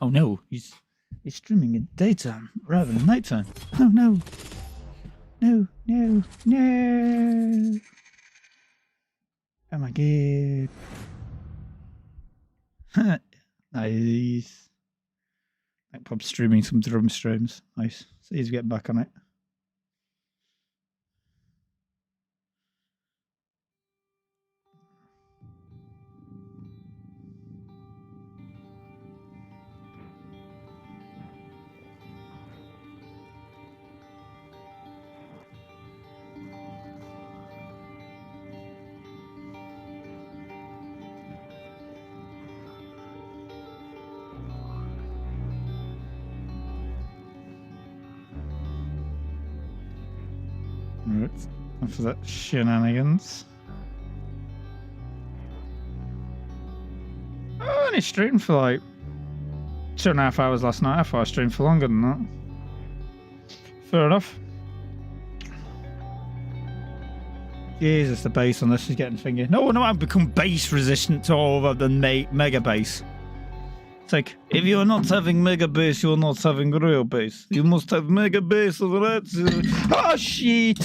Oh no, he's streaming in daytime rather than nighttime. Oh no. No, no, no. Oh my god. Nice. Like Pub streaming some drum streams. Nice. So he's getting back on it. Right. And for that shenanigans. I only streamed for like 2.5 hours last night. I thought I streamed for longer than that. Fair enough. Jesus, the bass on this is getting thingy. No, I've become bass resistant to all of the mega bass. It's like, if you're not having mega bass, you're not having real bass. You must have mega bass or that's... Oh, shit!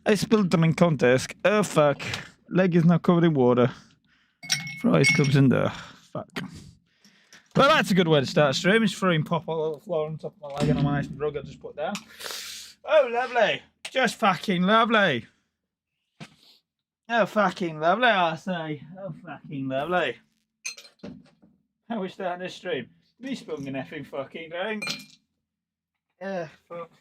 I spilled them in contest. Oh, fuck. Leg is now covered in water. Fries comes in there. Fuck. Well, that's a good way to start a stream. Is throwing pop all over the floor on top of my leg and a nice rug I just put down. Oh, lovely. Just fucking lovely. Oh, fucking lovely, I say. Oh, fucking lovely. How are we starting this stream? Me spilling an effing fucking drink. Yeah, fuck.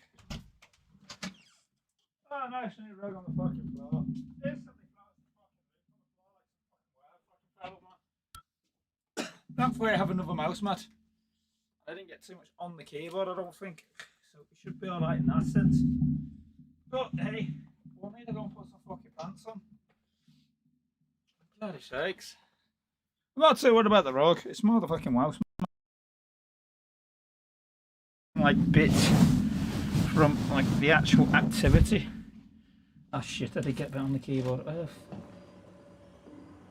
Oh, nice new rug on the fucking floor. There's something on the floor. Thankfully, I have another mouse mat. I didn't get too much on the keyboard, I don't think. So we should be alright in that sense. But hey, we'll need to go and put some fucking pants on. Bloody sakes. I'm not too worried about the rug. It's more the fucking mouse mat. Like bits from like the actual activity. Oh shit, I did get a bit on the keyboard.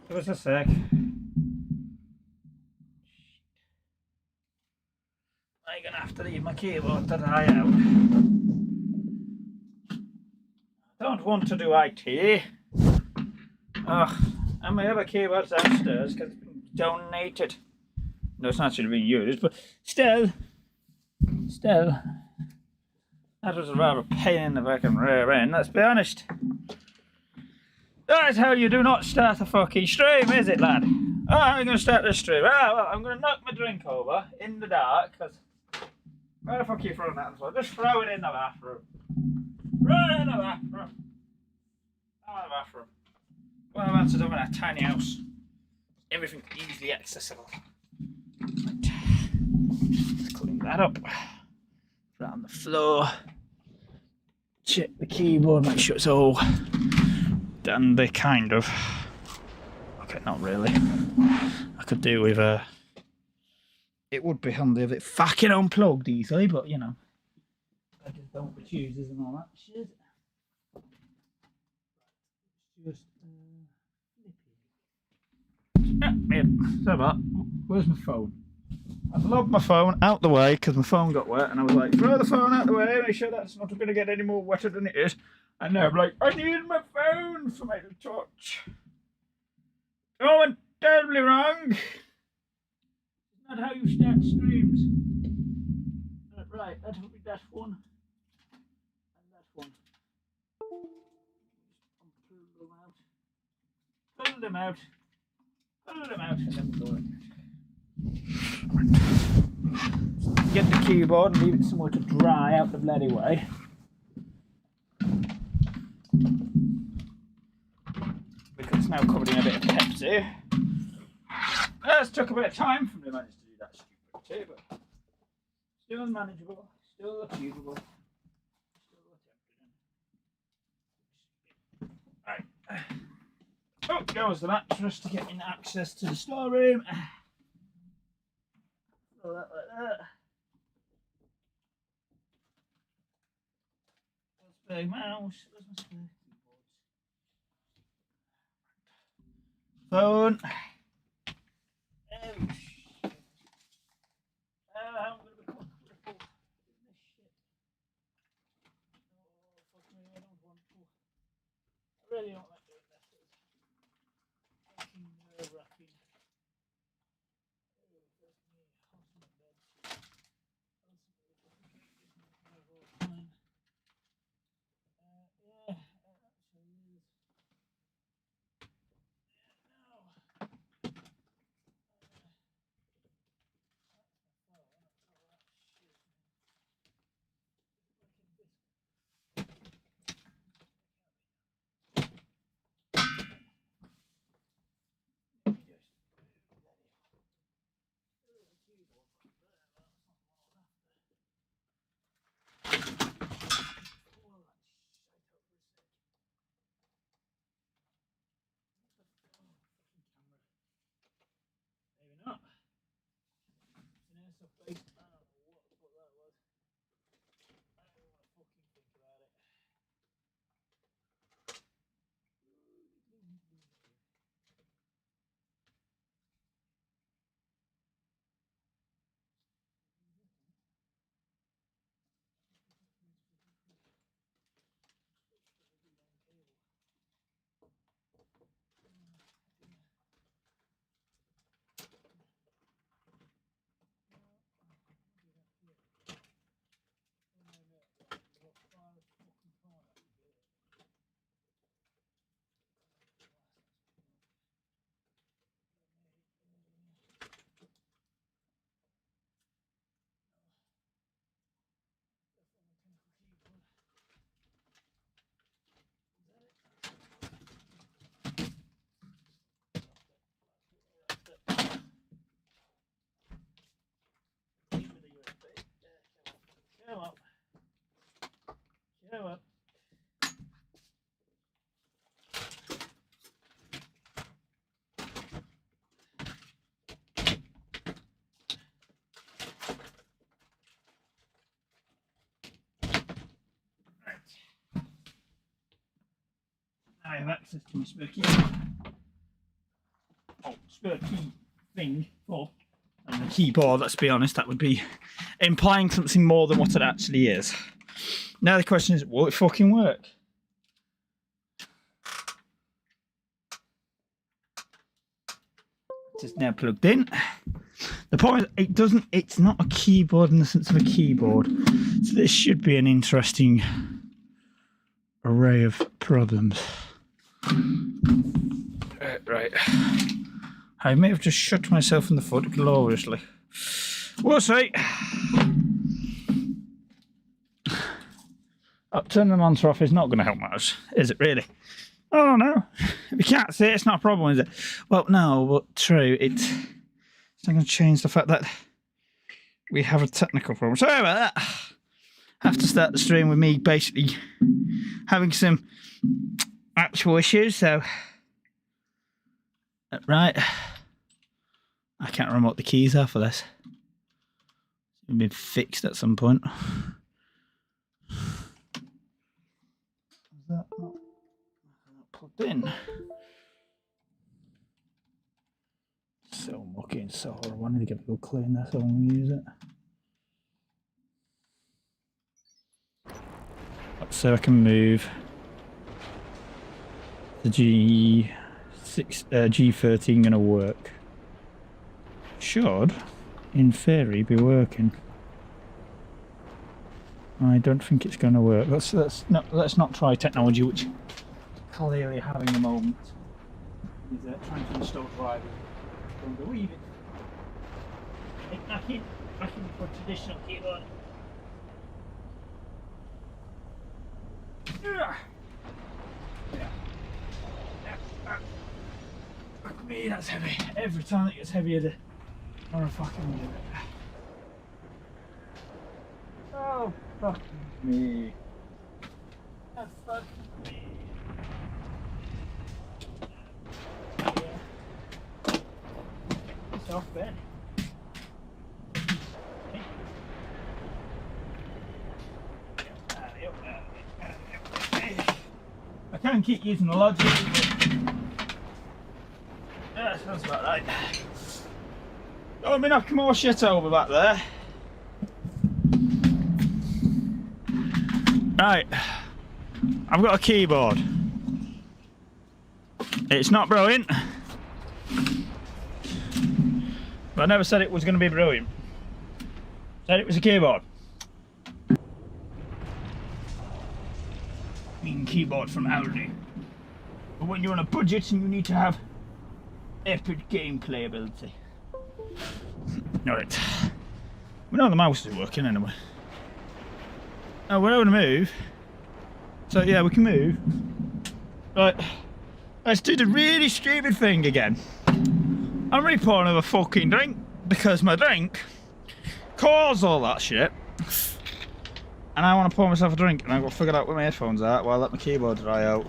Give us a sec. I'm gonna have to leave my keyboard to dry out. Don't want to do IT. Ugh, and my other keyboard's downstairs because it's been donated. No, it's not actually being used, but still, that was a rather pain in the fucking rear end, let's be honest. That is how you do not start a fucking stream, is it, lad? Oh, I'm going to start this stream. Oh, well, I'm going to knock my drink over in the dark, because... Where the fuck are you throwing that? Just throw it in the bathroom. Right in the bathroom. Oh, the bathroom. Well, that's to do in a tiny house. Everything easily accessible. Right. Let's clean that up. Right on the floor. Check the keyboard, make sure it's all dandy, kind of. Okay, not really. I could do with it would be handy if it fucking unplugged easily, but you know. I just don't with fuses and all that shit. Just so about, where's my phone? I've logged my phone out the way because my phone got wet, and I was like, throw the phone out the way, make sure that's not going to get any more wetter than it is. And now I'm like, I need my phone for my torch. Oh, I'm terribly wrong. It's not how you start streams. Right, that will be that one. And that one. Pull them out. Pull them out, and then we'll go in. Get the keyboard and leave it somewhere to dry out the bloody way. Because it's now covered in a bit of Pepsi. It took a bit of time for me to manage to do that stupid tea, but still manageable, still achievable, still attempted. Right. Up goes the mattress to get in access to the storeroom. Throw that like that. Where's my mouse? Where's my spare keyboards? Phone. Oh, bass. I don't know what the fuck that was. I don't want to fucking think about it. Come up. Come up. I have access to my spare key. Oh, spare key thing for and the keyboard, let's be honest, that would be implying something more than what it actually is. Now the question is, will it fucking work? It's now plugged in. The point is, it's not a keyboard in the sense of a keyboard. So this should be an interesting array of problems. Right. I may have just shot myself in the foot gloriously. We'll see. Turning them on or off is not going to help matters, is it really? Oh no. If you can't see it, it's not a problem, is it? Well, no, but true. It's not going to change the fact that we have a technical problem. Sorry about that. Have to start the stream with me basically having some actual issues, so right. I can't remember what the keys are for this. It's been fixed at some point. Is that not plugged in? So mucky and so horrible. I need to get a good clean this so I'm going to use it. So I can move the G13 going to work. Should, in theory, be working. I don't think it's going to work. Let's not try technology, which clearly having a moment is trying to install drivers. Don't believe it. Back in for traditional keyboard. Fuck me, that's heavy. Every time it gets heavier, the more I fucking do it. Oh, fuck me. Oh, fuck me. It's off then. I can keep using the logic. Yeah, sounds about right. Oh, I mean, I've come more shit over back there. Right, I've got a keyboard. It's not brilliant, but I never said it was going to be brilliant. Said it was a keyboard. Keyboard from Aldi. But when you're on a budget and you need to have epic gameplay ability. Alright. We know the mouse is working anyway. Now we're going to move. So yeah, we can move. Right. Let's do the really stupid thing again. I'm really pouring another fucking drink because my drink caused all that shit. And I want to pour myself a drink, and I've got to figure out where my headphones are while I let my keyboard dry out.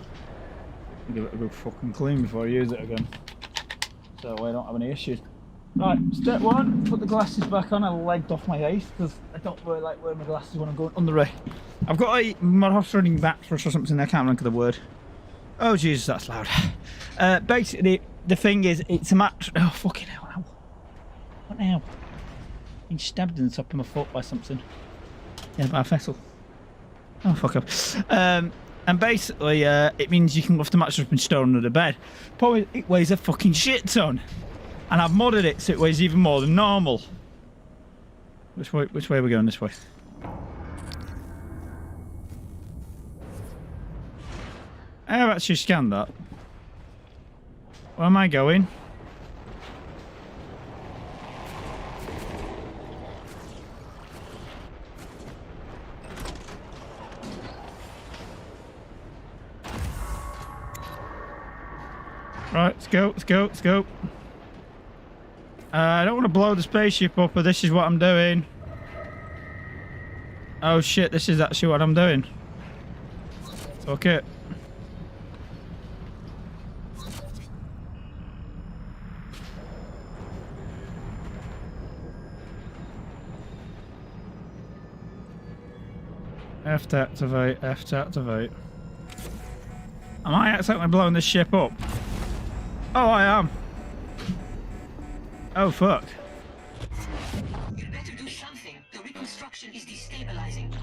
Give it a good fucking clean before I use it again, so I don't have any issues. Right, step one, put the glasses back on. I legged off my ace because I don't really like wearing my glasses when I'm going under a... I've got a running backrush or something, I can't remember the word. Oh Jesus, that's loud. Basically, the thing is, it's a match... Oh, fucking hell, ow. What now? Been stabbed in the top of my foot by something. Yeah, by a vessel. Oh, fuck up. And basically, it means you can lift the mattress up and store under the bed. Probably it weighs a fucking shit ton. And I've modded it so it weighs even more than normal. Which way are we going? This way. I've actually scanned that. Where am I going? Right, let's go, let's go, let's go. I don't want to blow the spaceship up, but this is what I'm doing. Oh shit, this is actually what I'm doing. Okay. F to activate, F to activate. Am I accidentally blowing this ship up? Oh, I am. Oh, fuck. You better do something. The reconstruction is destabilizing.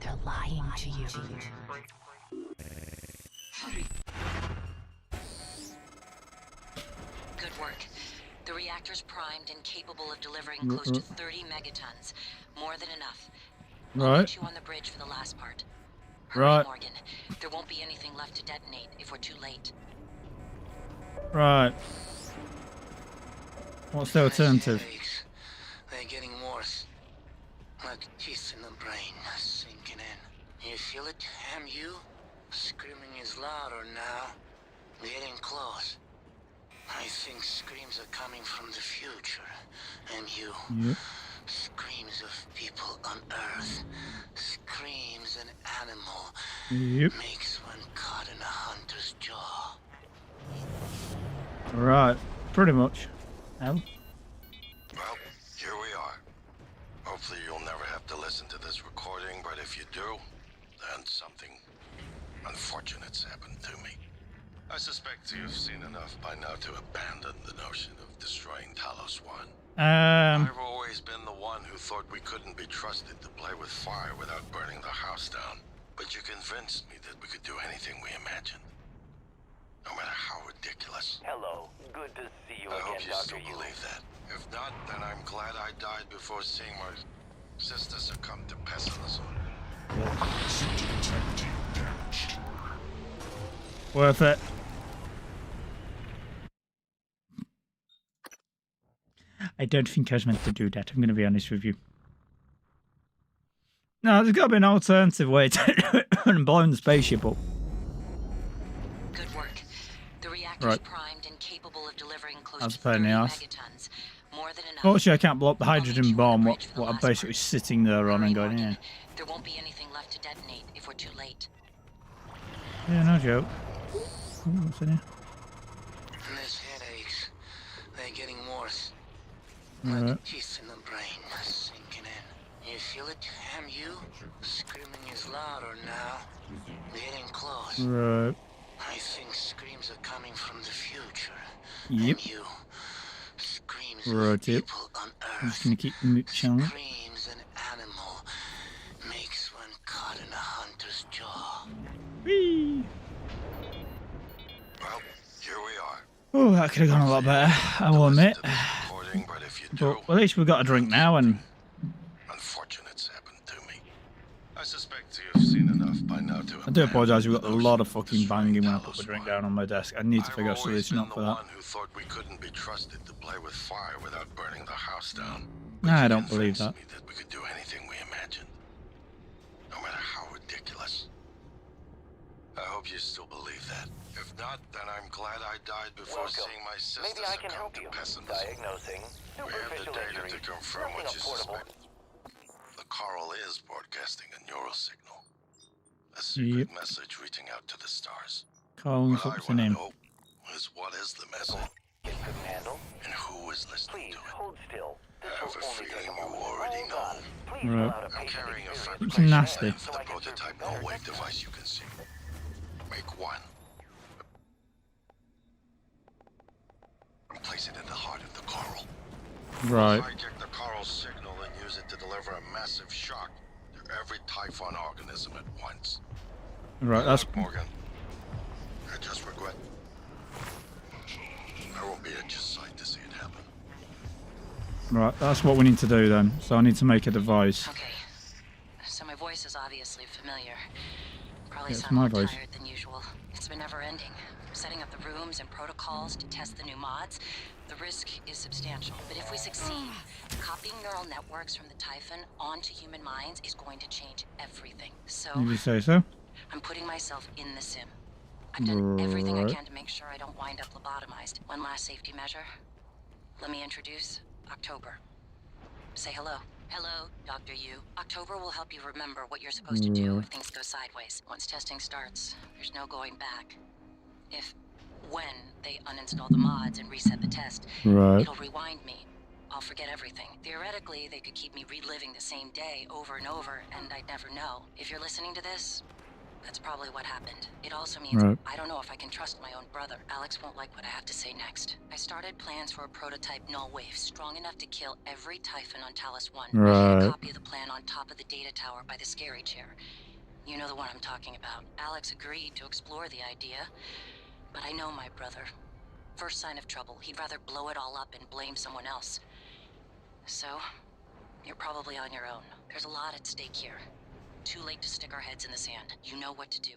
They're lying to you. Hurry. Good work. The reactor's primed and capable of delivering close to 30 megatons. More than enough. I'll meet you on the bridge for the last part. Hurry, Morgan. There won't be anything left to detonate if we're too late. Right. What's the alternative? They're getting worse. Like teeth in the brain, sinking in. You feel it, MU? Screaming is louder now. Getting close. I think screams are coming from the future. MU. Yep. Screams of people on Earth. Screams an animal. Yep. Makes one caught in a hunter's jaw. Right. Pretty much. Well, here we are. Hopefully you'll never have to listen to this recording, but if you do, then something unfortunate's happened to me. I suspect you've seen enough by now to abandon the notion of destroying Talos 1. I've always been the one who thought we couldn't be trusted to play with fire without burning the house down. But you convinced me that we could do anything we imagined. No matter how ridiculous. Hello. Good to see you I hope again, you Dr. still Yu. believe that. If not, then I'm glad I died before seeing my sister succumb to pessimism. Worth it. I don't think I was meant to do that. I'm going to be honest with you. No, there's got to be an alternative way to do it than blowing the spaceship up. Good work. The reactor's primed and capable of delivering close That's to a pain in 30 the ass. megatons. More than enough. Fortunately, I can't blow up the hydrogen I'll meet you on bomb. the What bridge for the I'm last basically part. sitting there on and going, Morgan. yeah. There won't be anything left to detonate if we're too late. Yeah, no joke. Ooh, what's in here? This headaches. They're getting worse. Alright. Like teeth in the brain, sinking in. You feel it, MU? Screaming is louder now. Getting close. Right. I think screams are coming from the future. Yep. MU. Screams Right, of yep. people on I'm just Earth. going to keep the channel. Screams an animal. Makes one caught in a hunter's jaw. Whee! Well, here we are. Oh, that could have gone a lot better, I will admit. Recording, but if you do, But at least we've got a drink now, and unfortunate's happened to me. I suspect you've seen enough by now to I do apologise. We've got a abandon lot the of notion fucking destroying banging when I put Talos the drink 1. down on my desk. I need to figure out a I've always solution been up for the that. one who thought we couldn't be trusted to play with fire without burning the house down. No, I you don't believe convinced that. me that we could do anything we imagined. No matter how ridiculous. I hope you still believe that. If not, then I'm glad I died before Welcome. seeing my sister Maybe I can succumb help to you. pessimism. Diagnosing We have the superficial data injury. to confirm what Nothing you affordable. suspect. The coral is broadcasting a neural signal. A secret message reaching out to the stars. Collins, What I what's the want to name? know is what is the message? Get couldn't handle. And who is listening Please, to it? hold still. This I have will a only take feeling a you moment. already Hold know. on. Please Right. allow the I'm patient carrying a experience Looks fabrication nasty. plan for the prototype no-wave device you can see. Make one. And place it in the heart of the coral. Right. Hijack the coral signal and use it to deliver a massive shock to every Typhon organism at once. Right. That's Look, Morgan. I just regret. I won't be at your side to see it happen. right. That's what we need to do then. So I need to make a device. Okay. So my voice is obviously familiar. Probably Yeah, it's sound my more voice. tired than usual. It's been never ending. Setting up the rooms and protocols to test the new mods. The risk is substantial, but if we succeed, copying neural networks from the Typhon onto human minds is going to change everything. So Did you say so? I'm putting myself in the sim. I've done everything I Right. can to make sure I don't wind up lobotomized. One last safety measure. Let me introduce October. Say hello. Hello, Dr. Yu. October will help you remember what you're supposed to do if things go sideways. Once testing starts, there's no going back. When they uninstall the mods and reset the test, Right. it'll rewind me. I'll forget everything. Theoretically, they could keep me reliving the same day over and over, and I'd never know. If you're listening to this, that's probably what happened. It also means Right. I don't know if I can trust my own brother. Alex won't like what I have to say next. I started plans for a prototype null wave strong enough to kill every Typhon on Talus 1. Right. A copy of the plan on top of the data tower by the scary chair. You know the one I'm talking about. Alex agreed to explore the idea, but I know my brother. First sign of trouble, he'd rather blow it all up and blame someone else. So, you're probably on your own. There's a lot at stake here. Too late to stick our heads in the sand. You know what to do.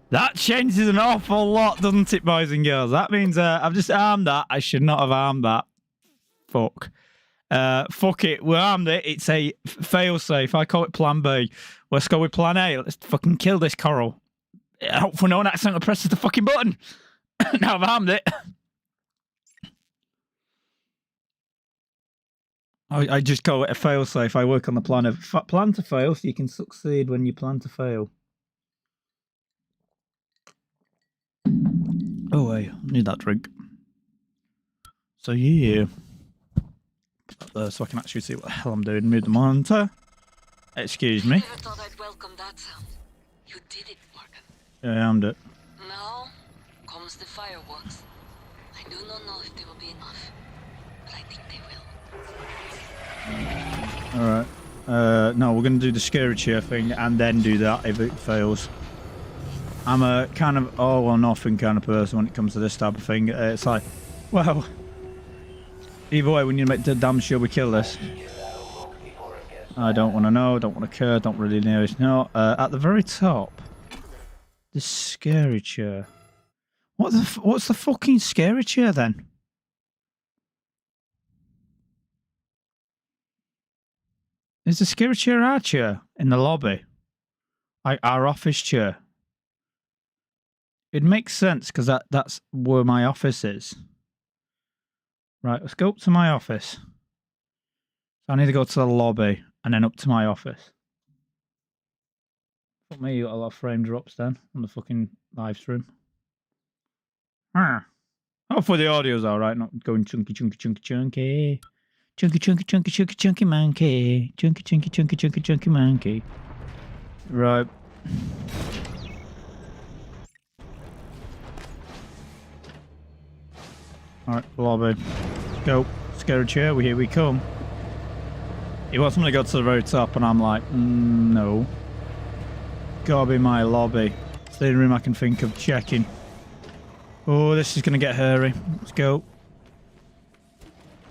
That changes an awful lot, doesn't it, boys and girls? That means I've just armed that. I should not have armed that. Fuck. Fuck it. We armed it. It's a fail-safe. I call it Plan B. Let's go with Plan A. Let's fucking kill this coral. Hopefully no one accidentally presses the fucking button. Now I've armed it. I just call it a fail-safe. I work on the plan of plan to fail, so you can succeed when you plan to fail. Oh, wait. I need that drink. So, yeah. Put that there so I can actually see what the hell I'm doing. Move the monitor. Excuse me. Never thought I'd welcome that sound. You did it, Morgan. Yeah, I armed it. Now comes the fireworks. I do not know if they will be enough, but I think they will. Alright. No, we're going to do the scary chair thing and then do that if it fails. I'm a kind of all or nothing kind of person when it comes to this type of thing. It's like, well, either way, we need to make damn sure we kill this. I don't want to know, don't want to care, don't really know. No, at the very top, the scary chair. What's the fucking scary chair then? Is the scary chair our chair in the lobby? Like our office chair? It makes sense because that's where my office is. Right, let's go up to my office. So I need to go to the lobby and then up to my office. Fuck me, you got a lot of frame drops then on the fucking live stream. Hopefully the audio's alright, not going chunky, chunky, chunky, chunky. Chunky, chunky, chunky, chunky, chunky monkey. Chunky, chunky, chunky, chunky, chunky monkey. Right. Alright, lobby. Go. Scary chair, here we come. He wants me to go to the very top, and I'm like, no. Gotta be my lobby. It's the only room I can think of checking. Oh, this is gonna get hairy. Let's go.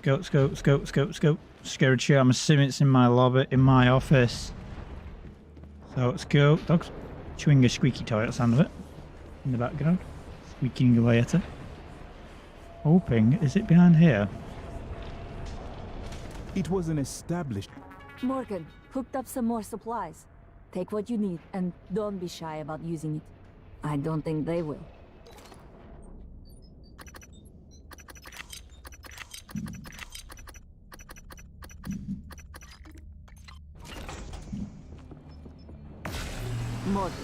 Let's go, let's go, let's go, let's go. Scary chair, I'm assuming it's in my lobby, in my office. So let's go. Dog's chewing a squeaky toy at the sound of it. In the background. Squeaking away at it. Hoping, is it behind here? It was an established... Morgan, hooked up some more supplies. Take what you need, and don't be shy about using it. I don't think they will. Morgan.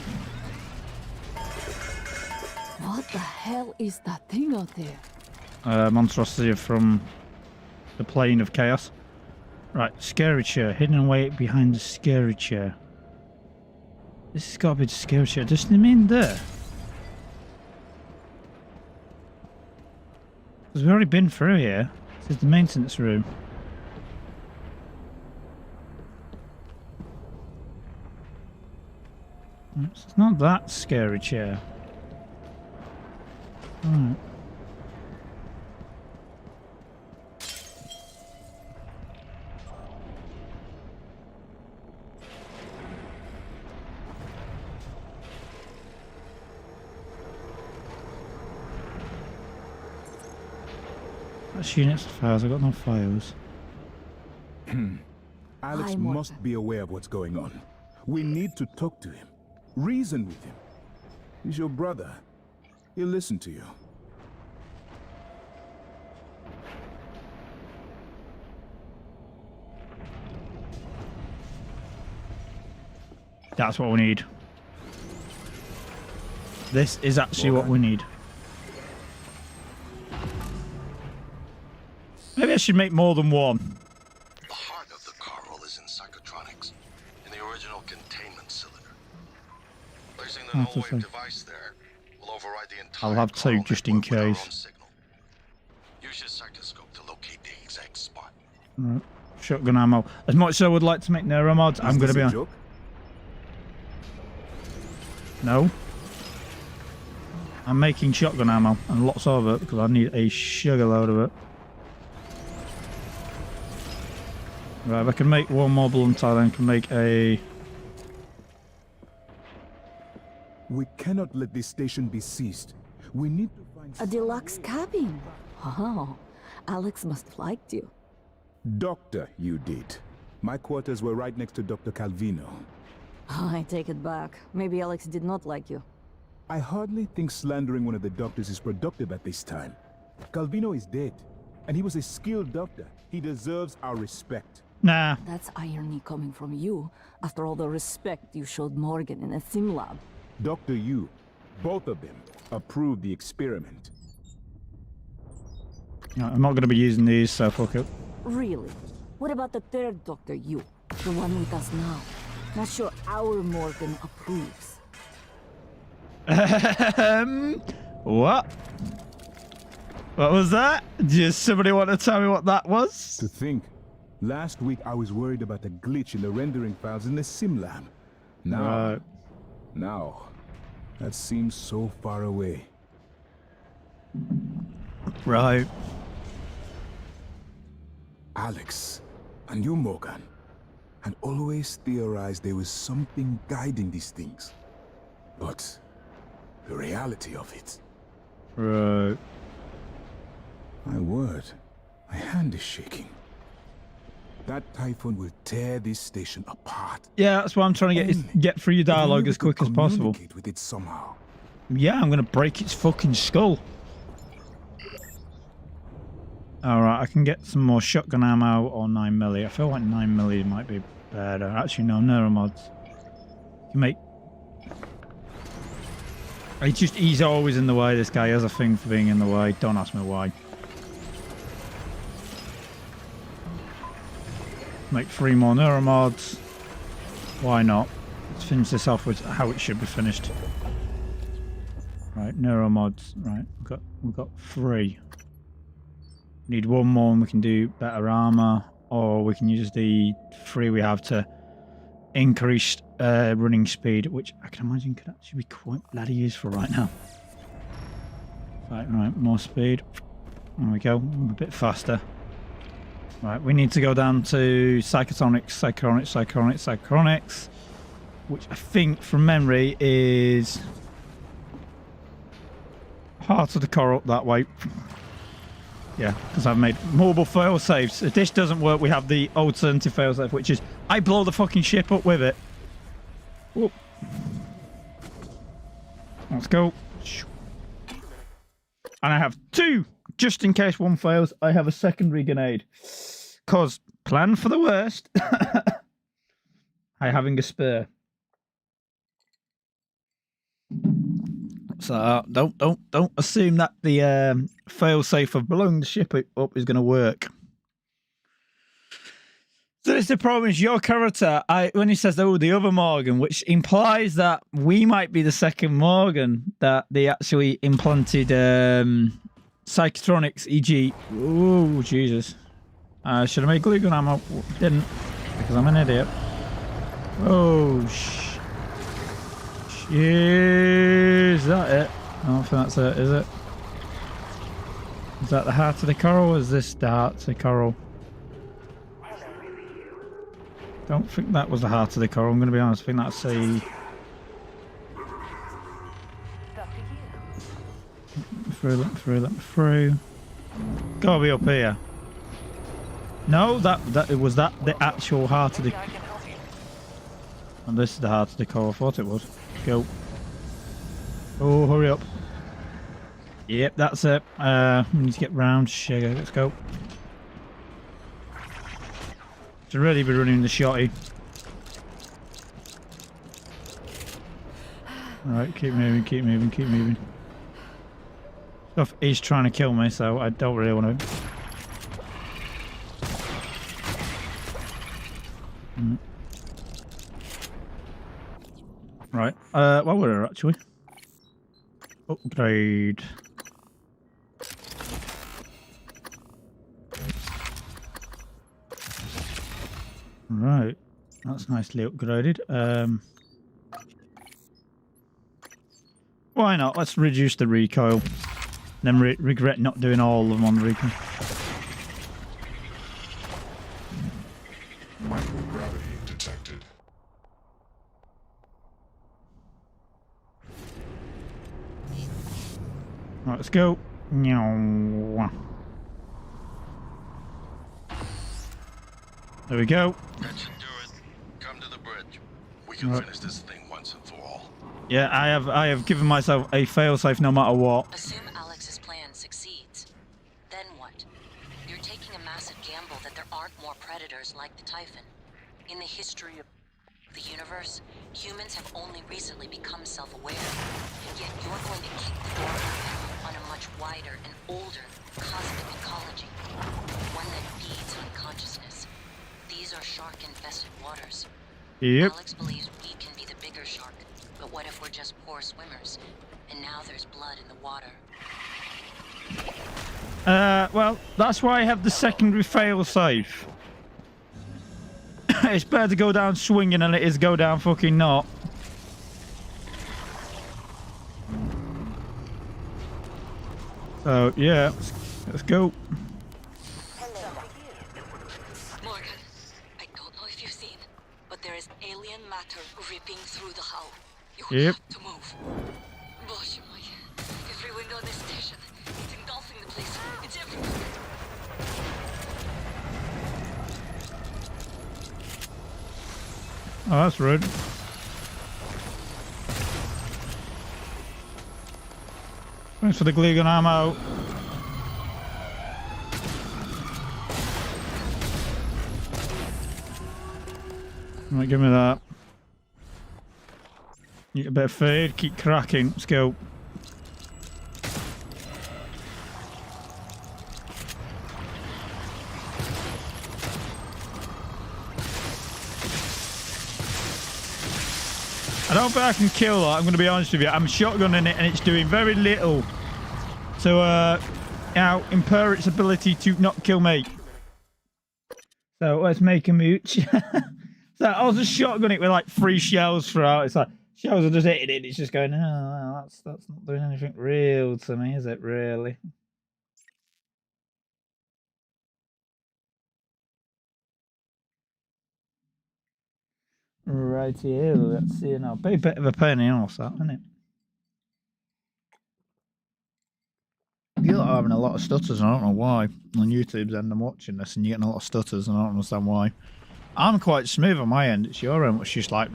What the hell is that thing out there? monstrosity from the plane of chaos. Right, scary chair. Hidden away behind the scary chair. This has got to be the scary chair. Doesn't it mean there? Because we've already been through here. This is the maintenance room. It's not that scary chair. Alright. That's units of files. I've got no files. Alex Hi, must be aware of what's going on. We need to talk to him. Reason with him. He's your brother. He'll listen to you. That's what we need. This is actually what we need. Maybe I should make more than one. The heart of the coral is in psychotronics, in the original containment cylinder. Placing the null wave device there will override the entire I'll have two coral just in network with our case. own signal. Use your psychoscope to locate the exact spot. Right. Shotgun ammo. As much as I would like to make neuromods, I'm going to be on. Joke? No. I'm making shotgun ammo and lots of it because I need a sugar load of it. Right, if I can make one more blunt, I then can make a... We cannot let this station be seized. We need to find A deluxe cabin. Oh, Alex must have liked you. Doctor, you did. My quarters were right next to Dr. Calvino. I take it back. Maybe Alex did not like you. I hardly think slandering one of the doctors is productive at this time. Calvino is dead, and he was a skilled doctor. He deserves our respect. Nah. That's irony coming from you, after all the respect you showed Morgan in a sim lab. Dr. Yu, both of them, approved the experiment. No, I'm not going to be using these, so fuck it. Really? What about the third Dr. Yu? The one with us now? Not sure our Morgan approves. What? What was that? Does somebody want to tell me what that was? To think, last week I was worried about a glitch in the rendering files in the sim lab. Now, that seems so far away. Right. Alex, and you, Morgan, had always theorized there was something guiding these things. But the reality of it... Right. My word, my hand is shaking. That typhoon will tear this station apart. Yeah, that's why I'm trying to get through your dialogue as quick as possible. Communicate with it somehow. Yeah, I'm going to break its fucking skull. Alright, I can get some more shotgun ammo or 9mm. I feel like 9mm might be better. Actually, no, neuromods. You can make... He's always in the way, this guy has a thing for being in the way. Don't ask me why. Make 3 more neuromods. Why not? Let's finish this off with how it should be finished. Right, neuromods. Right, we've got 3. Need 1 more and we can do better armor, or we can use the 3 we have to increase running speed, which I can imagine could actually be quite bloody useful right now. Right, more speed. There we go, a bit faster. Right, we need to go down to psychonics, which I think from memory is Heart of the Coral that way. Yeah, because I've made mobile fail saves. If this doesn't work, we have the alternative fail save, which is I blow the fucking ship up with it. Whoop. Let's go. And I have 2, just in case one fails. I have a secondary grenade. Cause plan for the worst. I having a spare. So don't assume that the fail-safe of blowing the ship up is going to work. So this is the problem is your character, when he says, oh, the other Morgan, which implies that we might be the second Morgan, that they actually implanted psychotronics, e.g. Oh, Jesus. Should I make glue gun ammo? Didn't, because I'm an idiot. Oh, is that it? I don't think that's it, is it? Is that the heart of the coral, or is this the heart of the coral? Don't think that was the heart of the coral, I'm going to be honest. I think that's a... Let me through. Gotta be up here. No, it was the actual heart of the... And this is the heart of the coral, I thought it was. Go. Oh, hurry up. Yep, that's it. We need to get round. Sugar, let's go. To really be running the shotty. Alright, keep moving. Stuff is trying to kill me, so I don't really want to. Right, well, we're here actually. Upgrade. Right, that's nicely upgraded. Why not? Let's reduce the recoil. Then regret not doing all of them on the recoil. Microgravity detected. Right, let's go. There we go. That should do it. Come to the bridge. We can finish this thing once and for all. Yeah, I have given myself a failsafe no matter what. Assume Alex's plan succeeds. Then what? You're taking a massive gamble that there aren't more predators like the Typhon. In the history of the universe, humans have only recently become self-aware. Yet you're going to kick the door open on a much wider and older cosmic ecology. One that feeds on consciousness. These are shark-infested waters. Yep. Alex believes we can be the bigger shark, but what if we're just poor swimmers? And now there's blood in the water. Well, that's why I have the secondary failsafe. It's better to go down swinging than it is go down fucking not. So, yeah, let's go. Morgan, I don't know if you've seen, but there is alien matter ripping through the hull. You Yep. have to move. Боже мой. Every window in this station. It's engulfing the place. It's everywhere. Oh, that's rude. Thanks for the glue gun ammo. Right, give me that. Eat a bit of food, keep cracking. Let's go. I don't think I can kill that, I'm going to be honest with you. I'm shotgunning it and it's doing very little to impair its ability to not kill me. So let's make a mooch. So I was just shotgunning it with like 3 shells throughout. It's like shells are just hitting it. It's just going, oh, well, that's not doing anything real to me, is it really? Right here, let's see now. Be a bit of a pain in the arse, that, isn't it? You're having a lot of stutters, and I don't know why. On YouTube's end, I'm watching this, and you're getting a lot of stutters, and I don't understand why. I'm quite smooth on my end. It's your end, which is just like...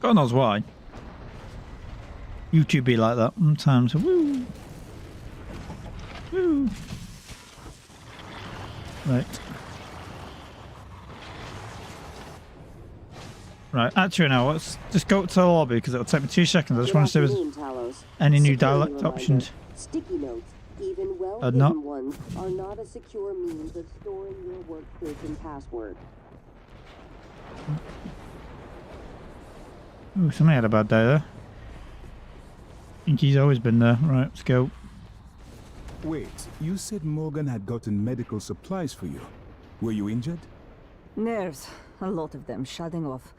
God knows why. YouTube be like that sometimes. Woo! Woo! Right. Right, actually no, let's just go to the lobby because it'll take me 2 seconds. I just want to see if there's Talos. any new Security dialect reminder. options. Sticky notes, even not. well-hidden ones, are not a secure means of storing your workspace and password. Ooh, somebody had a bad day there. I think he's always been there. Right, let's go. Wait, you said Morgan had gotten medical supplies for you. Were you injured? Nerves. A lot of them shutting off.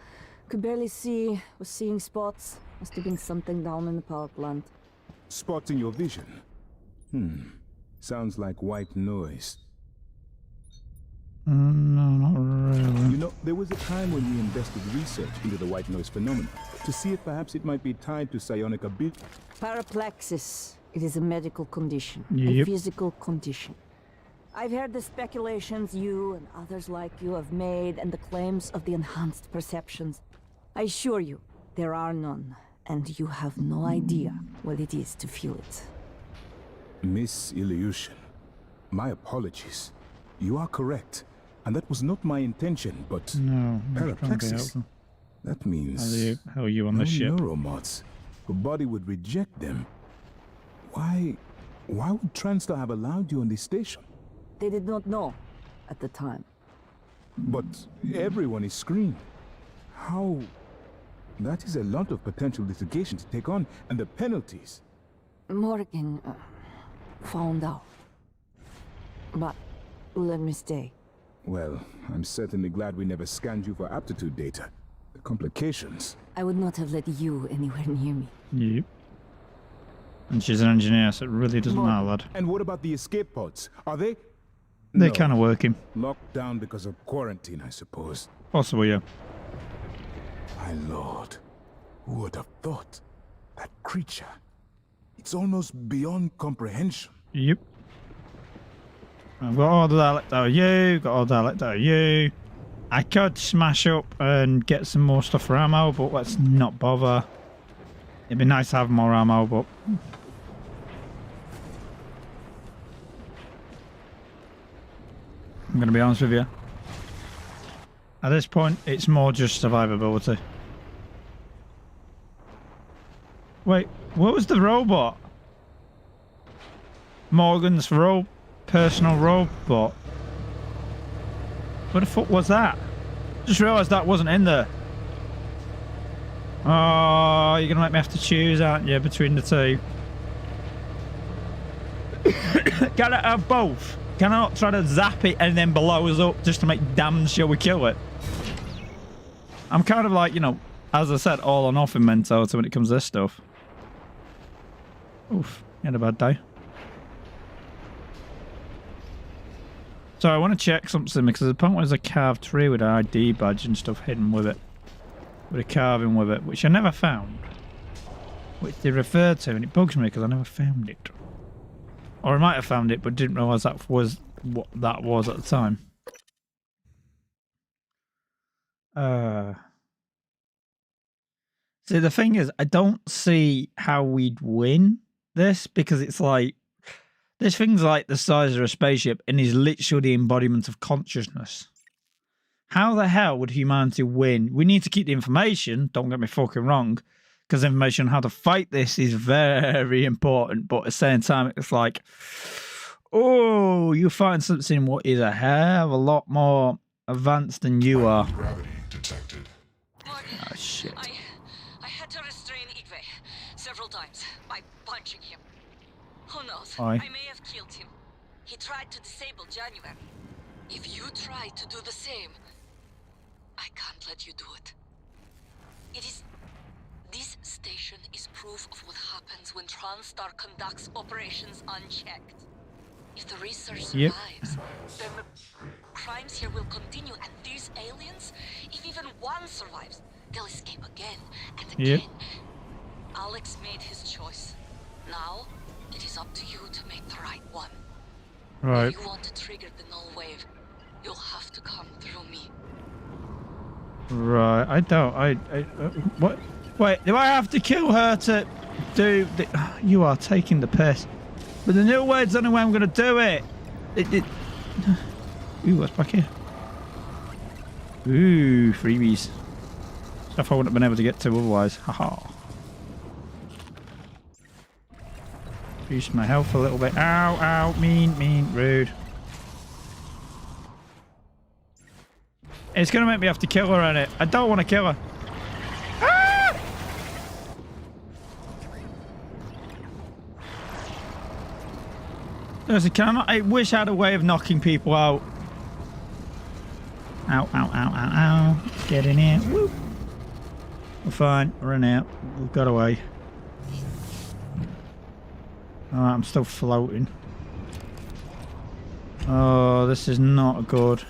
Could barely see. Was seeing spots. Must have been something down in the power plant. Spots in your vision? Sounds like white noise. No, not really. You know, there was a time when we invested research into the white noise phenomenon to see if perhaps it might be tied to psionic ability. Paraplexis. It is a medical condition. A Yep. physical condition. I've heard the speculations you and others like you have made and the claims of the enhanced perceptions. I assure you, there are none, and you have no idea what it is to feel it. Miss Ilyushin, my apologies. You are correct, and that was not my intention, but No, I'm just trying to be paraplexis. helpful. That means How are you on no this ship? neuromods. Her body would reject them. Why would TranStar have allowed you on this station? They did not know at the time. But everyone is screened. How? That is a lot of potential litigation to take on, and the penalties. Morgan found out. But let me stay. Well, I'm certainly glad we never scanned you for aptitude data. The complications. I would not have let you anywhere near me. Yep. And she's an engineer, so it really doesn't matter, lad. And what about the escape pods? Are they? They're No. kind of working. Locked down because of quarantine, I suppose. Possible, yeah. My lord, who would have thought? That creature. It's almost beyond comprehension. Yep. I've got all the dialect out of you, got all the dialect out of you. I could smash up and get some more stuff for ammo, but let's not bother. It'd be nice to have more ammo, but... I'm going to be honest with you. At this point, it's more just survivability. Wait, what was the robot? Morgan's personal robot. What the fuck was that? Just realised that wasn't in there. Oh, you're gonna make me have to choose, aren't you, between the two? Can I have both? Can I not try to zap it and then blow us up just to make damn sure we kill it? I'm kind of like, you know, as I said, all or nothing mentality when it comes to this stuff. Oof, you had a bad day. So I want to check something because apparently there's a carved tree with an ID badge and stuff hidden with it. With a carving with it, which I never found. Which they referred to, and it bugs me because I never found it. Or I might have found it but didn't realise that was what that was at the time. See, the thing is, I don't see how we'd win this because it's like, this thing's like the size of a spaceship and is literally the embodiment of consciousness. How the hell would humanity win? We need to keep the information, don't get me fucking wrong, because information on how to fight this is very important, but at the same time, it's like, oh, you find something what is a hell of a lot more advanced than you are. Gravity detected. Morgan, Oh, shit. I had to restrain Igwe several times by punching him. Who knows? Aye. I may have killed him. He tried to disable January. If you try to do the same, I can't let you do it. This station is proof of what happens when TranStar conducts operations unchecked. If the research survives, then the crimes here will continue, and these aliens, if even one survives, they'll escape again and again. Alex made his choice. Now, it is up to you to make the right one. Right. If you want to trigger the null wave, you'll have to come through me. Right, I don't. What? Wait, do I have to kill her to do the... You are taking the piss. But the new wave's the only way I'm going to do it. Ooh, what's back here? Ooh, freebies. Stuff I wouldn't have been able to get to otherwise. Haha. Boost my health a little bit. Ow, ow, mean, rude. It's going to make me have to kill her, innit? I don't want to kill her. Ah! Seriously, I wish I had a way of knocking people out. Ow, ow, ow, ow, ow. Get in here. Woo. We're fine. We're in out. We've got away. Alright, I'm still floating. Oh, this is not good.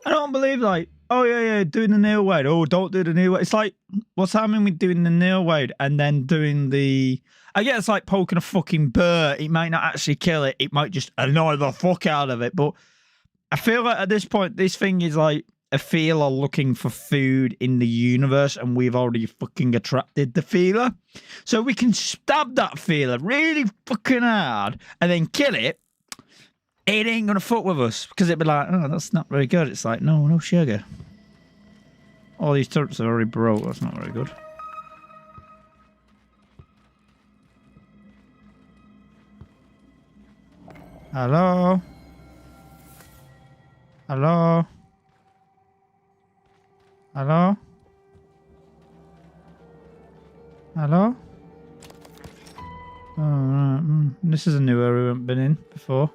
I don't believe, like, oh yeah, doing the nail wade. Oh, don't do the nail wade. It's like, what's happening with doing the nail wade and then doing the... I guess it's like poking a fucking bird. It might not actually kill it. It might just annoy the fuck out of it. But I feel like at this point, this thing is like a feeler looking for food in the universe, and we've already fucking attracted the feeler. So we can stab that feeler really fucking hard and then kill it. It ain't gonna fuck with us because it'd be like, oh, that's not very good. It's like, no sugar. All these turrets are already broke. That's not very good. Hello? Hello? Hello? Hello? Oh, right. This is a new area we haven't been in before.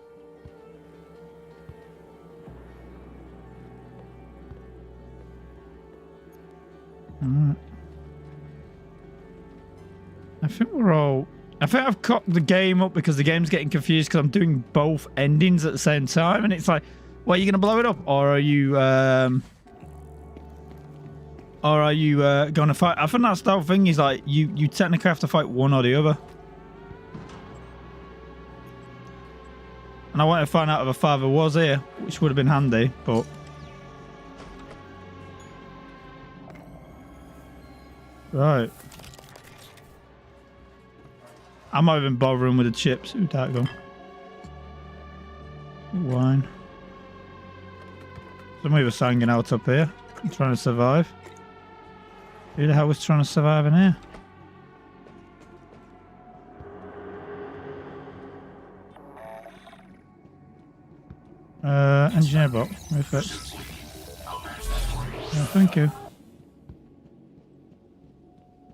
Alright. I think we're all... I think I've cocked the game up because the game's getting confused because I'm doing both endings at the same time, and it's like, well, are you going to blow it up, or are you going to fight? I think that's the whole thing, is like you technically have to fight one or the other. And I want to find out if a father was here, which would have been handy, but... Right. I'm not even bothering with the chips. Who'd that go? Wine. Somebody was hanging out up here, trying to survive. Who the hell was trying to survive in here? Engineer bot. Refix. Yeah, thank you.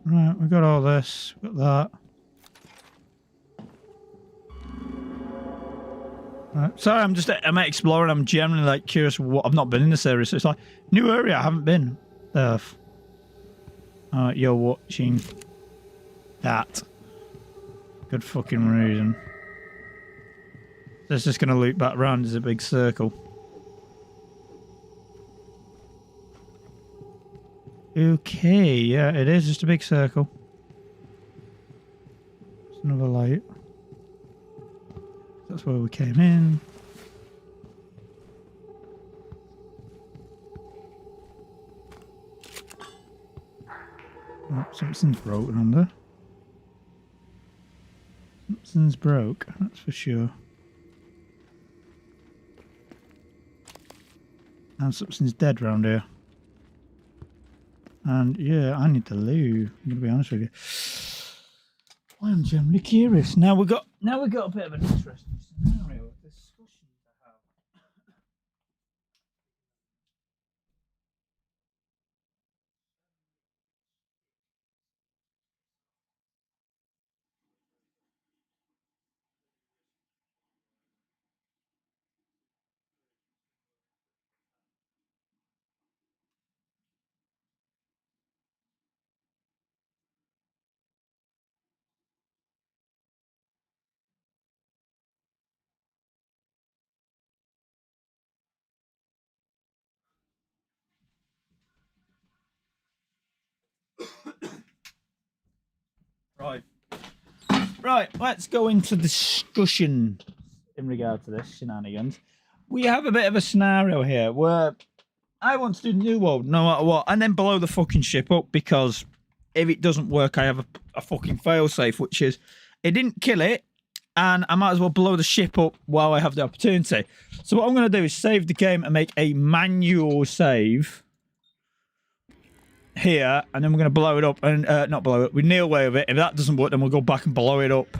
Right, we got all this. We got that. Right. Sorry, I'm exploring. I'm generally like curious what I've not been in this area, so it's like new area I haven't been. You're watching that. Good fucking reason. So it's just gonna loop back around as a big circle. Okay, yeah, it is just a big circle. There's another light. That's where we came in. Oh, something's broken under. Something's broke, that's for sure. And something's dead round here. And yeah, I need to leave. I'm gonna be honest with you. I'm generally curious. Now we got a bit of an interesting scenario of discussion to have. Right, let's go into discussion in regard to this shenanigans. We have a bit of a scenario here where I want to do New World no matter what, and then blow the fucking ship up, because if it doesn't work, I have a fucking failsafe, which is it didn't kill it, and I might as well blow the ship up while I have the opportunity. So what I'm going to do is save the game and make a manual save. And then I'm going to go into discussion. Right, let's go into discussion in regard to this shenanigans. We have a bit of a scenario where I want to do New World no matter what, and then blow the fucking ship up, because if it doesn't work, I have a fucking failsafe, which is it didn't kill it, and I might as well blow the ship up while I have the opportunity. So what I'm going to do is save the game and make a manual save. here, and then we're going to blow it up. And not blow it, we kneel away with it. If that doesn't work, then we'll go back and blow it up.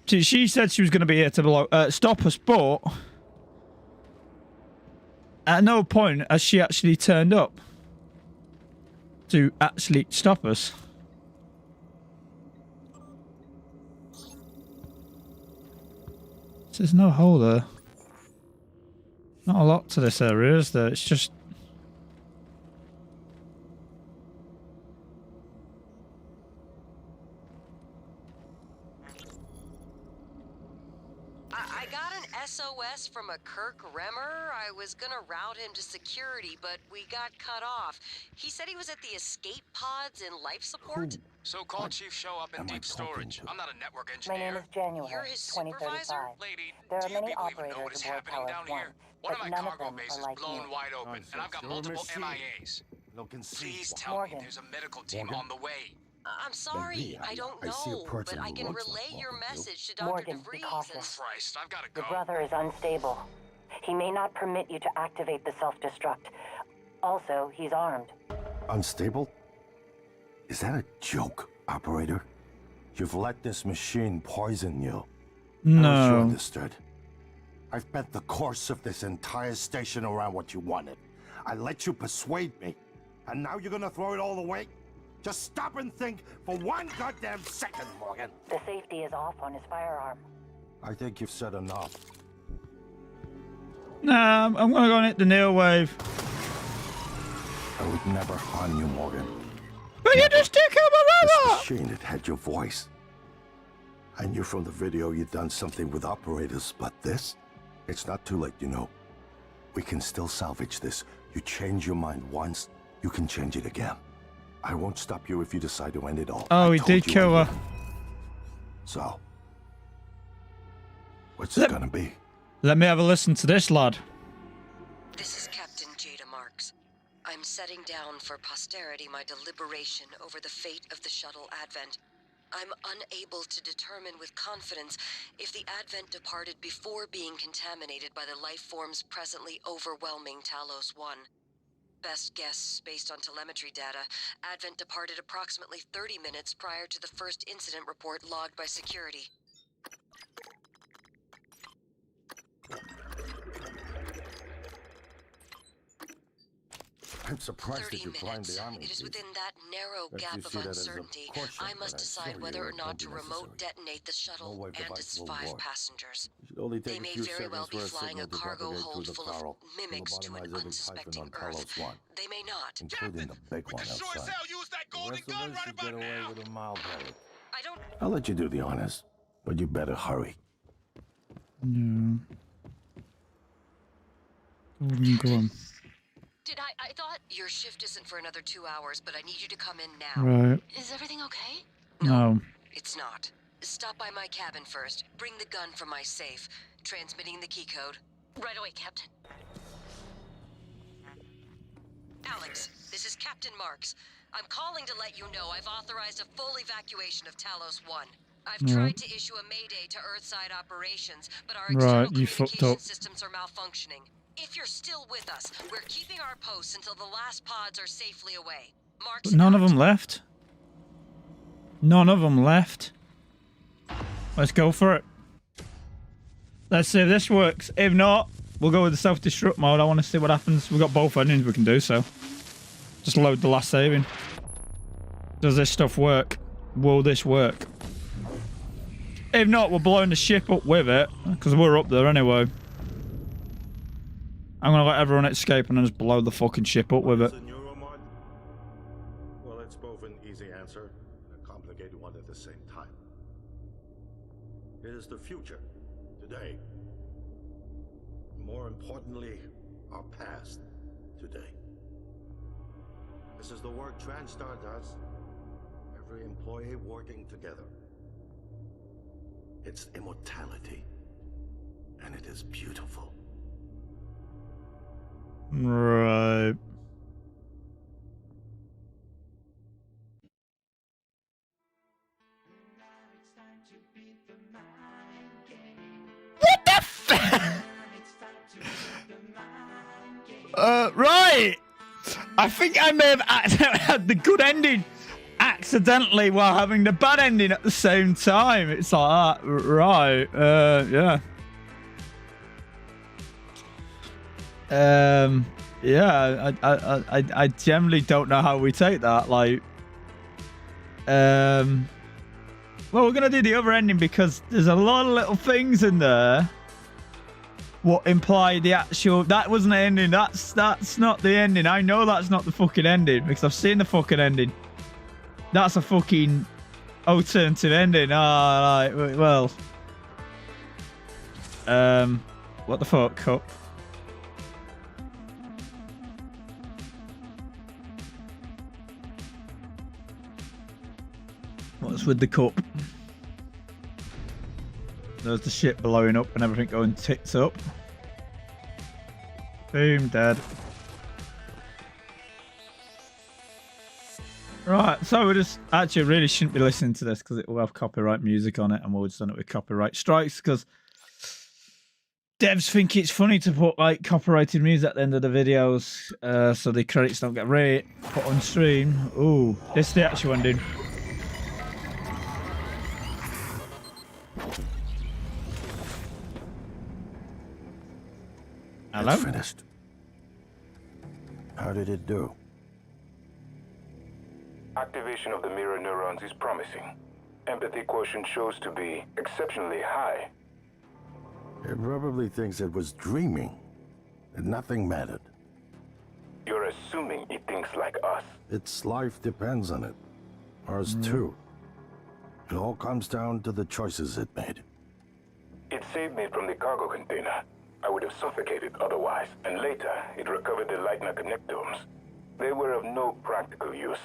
She said she was going to be here to stop us, but at no point has she actually turned up to actually stop us. So there's no hole there. Not a lot to this area, is there? It's just... I got an SOS from a Kirk Remmer. I was gonna route him to security, but we got cut off. He said he was at the escape pods in life support. So call Chief show up in deep storage. I'm not a network My engineer. name is January, You're his 2035. supervisor? Lady, There do are you many people even know what operators is aboard happening Tower down 1, here? One of but my none of cargo them bases are like blown you. wide open, and I've got multiple MIAs. Please tell me there's a medical team on the way. I'm sorry, I don't know, but I can relay your message to Dr. Morgan, be DeVries. cautious. Christ, I've got to Your go. brother is unstable. He may not permit you to activate the self-destruct. Also, he's armed. Unstable? Is that a joke, operator? You've let this machine poison you. I wish you No. understood. I've bet the course of this entire station around what you wanted. I let you persuade me, and now you're gonna throw it all away? Just stop and think for one goddamn second, Morgan. The safety is off on his firearm. I think you've said enough. Nah, I'm gonna go and hit the nail wave. I would never harm you, Morgan. But you just took out my This brother! machine, it had your voice. I knew from the video you'd done something with operators, but this? It's not too late, you know. We can still salvage this. You change your mind once, you can change it again. I won't stop you if you decide to end it all. Oh, I he told did you kill I her. would. So, what's it gonna be? Let me have a listen to this, lad. This is Captain Jada Marks. I'm setting down for posterity my deliberation over the fate of the shuttle Advent. I'm unable to determine with confidence if the Advent departed before being contaminated by the life forms presently overwhelming Talos 1. Best guess, based on telemetry data, Advent departed approximately 30 minutes prior to the first incident report logged by security. I'm surprised 30 that you climbed minutes. the army. It is chief. within that narrow But gap you of see that as a uncertainty. caution, I must but I decide assure whether you or it not won't to be remote necessary. detonate the No shuttle wave and device its will 5 work. passengers. It should only They take a may few very well seconds be for a flying a signal to cargo propagate through hold the full of coral mimics to an lobotomize every typhon unsuspecting on Earth. Talos 1, They may not. including the big one outside. use that The rest of us should get away with a mild headache. I don't... I'll let you do the honors, but you better hurry. No. Go on. Did I thought your shift isn't for another 2 hours, but I need you to come in now. Right. Is everything okay? No. It's not. Stop by my cabin first. Bring the gun from my safe. Transmitting the key code. Right away, Captain. Alex, this is Captain Marks. I'm calling to let you know I've authorized a full evacuation of Talos 1. I've tried to issue a mayday to Earthside operations, but our external Right, you fucked communication up. systems are malfunctioning. If you're still with us, we're keeping our posts until the last pods are safely away. Marks But none of out. them left. None of them left. Let's go for it. Let's see if this works. If not, we'll go with the self-destruct mode. I want to see what happens. We've got both endings we can do, so. Just load the last saving. Does this stuff work? Will this work? If not, we're blowing the ship up with it, because we're up there anyway. I'm going to let everyone escape and then just blow the fucking ship up with it. Well, it's both an easy answer and a complicated one at the same time. It is the future, today. More importantly, our past, today. This is the work TranStar does. Every employee working together. It's immortality. And it is beautiful. Right. What the f- right. I think I may have had the good ending accidentally while having the bad ending at the same time. It's like that, right? Yeah. Yeah. I generally don't know how we take that. Like, well, we're gonna do the other ending because there's a lot of little things in there. What imply the actual... That wasn't the ending. That's not the ending. I know that's not the fucking ending because I've seen the fucking ending. That's a fucking alternative ending. Ah, right. Well. What the fuck, Cup? What's with the cup? There's the shit blowing up and everything going tits up. Boom, dead. Right, so we just actually really shouldn't be listening to this because it will have copyright music on it, and we'll just done it with copyright strikes because devs think it's funny to put like copyrighted music at the end of the videos, so the credits don't get put on stream. Ooh, this is the actual ending. Hello? It's finished. How did it do? Activation of the mirror neurons is promising. Empathy quotient shows to be exceptionally high. It probably thinks it was dreaming, and nothing mattered. You're assuming it thinks like us. Its life depends on it. Ours too. It all comes down to the choices it made. It saved me from the cargo container. I would have suffocated otherwise, and later it recovered the Leitner connectomes. They were of no practical use,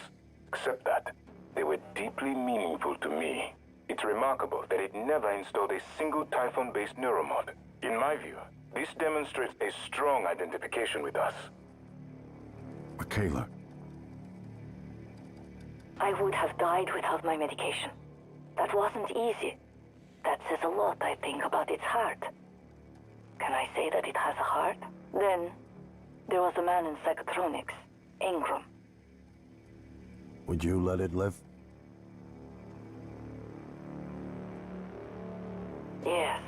except that they were deeply meaningful to me. It's remarkable that it never installed a single Typhon-based neuromod. In my view, this demonstrates a strong identification with us. Michaela. I would have died without my medication. That wasn't easy. That says a lot, I think, about its heart. Can I say that it has a heart? Then, there was a man in psychotronics, Ingram. Would you let it live? Yes.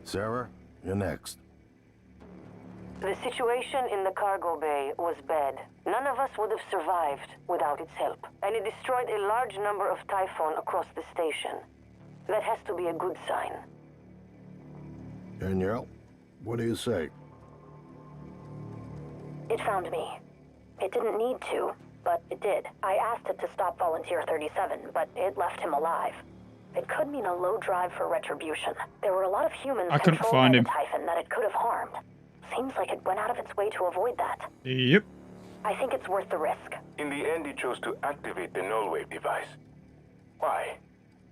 Sarah, you're next. The situation in the cargo bay was bad. None of us would have survived without its help. And it destroyed a large number of Typhon across the station. That has to be a good sign. Danielle, what do you say? It found me. It didn't need to, but it did. I asked it to stop Volunteer 37, but it left him alive. It could mean a low drive for retribution. There were a lot of humans controlled by the Typhon that it could have harmed. Seems like it went out of its way to avoid that. Yep. I think it's worth the risk. In the end, it chose to activate the null wave device. Why?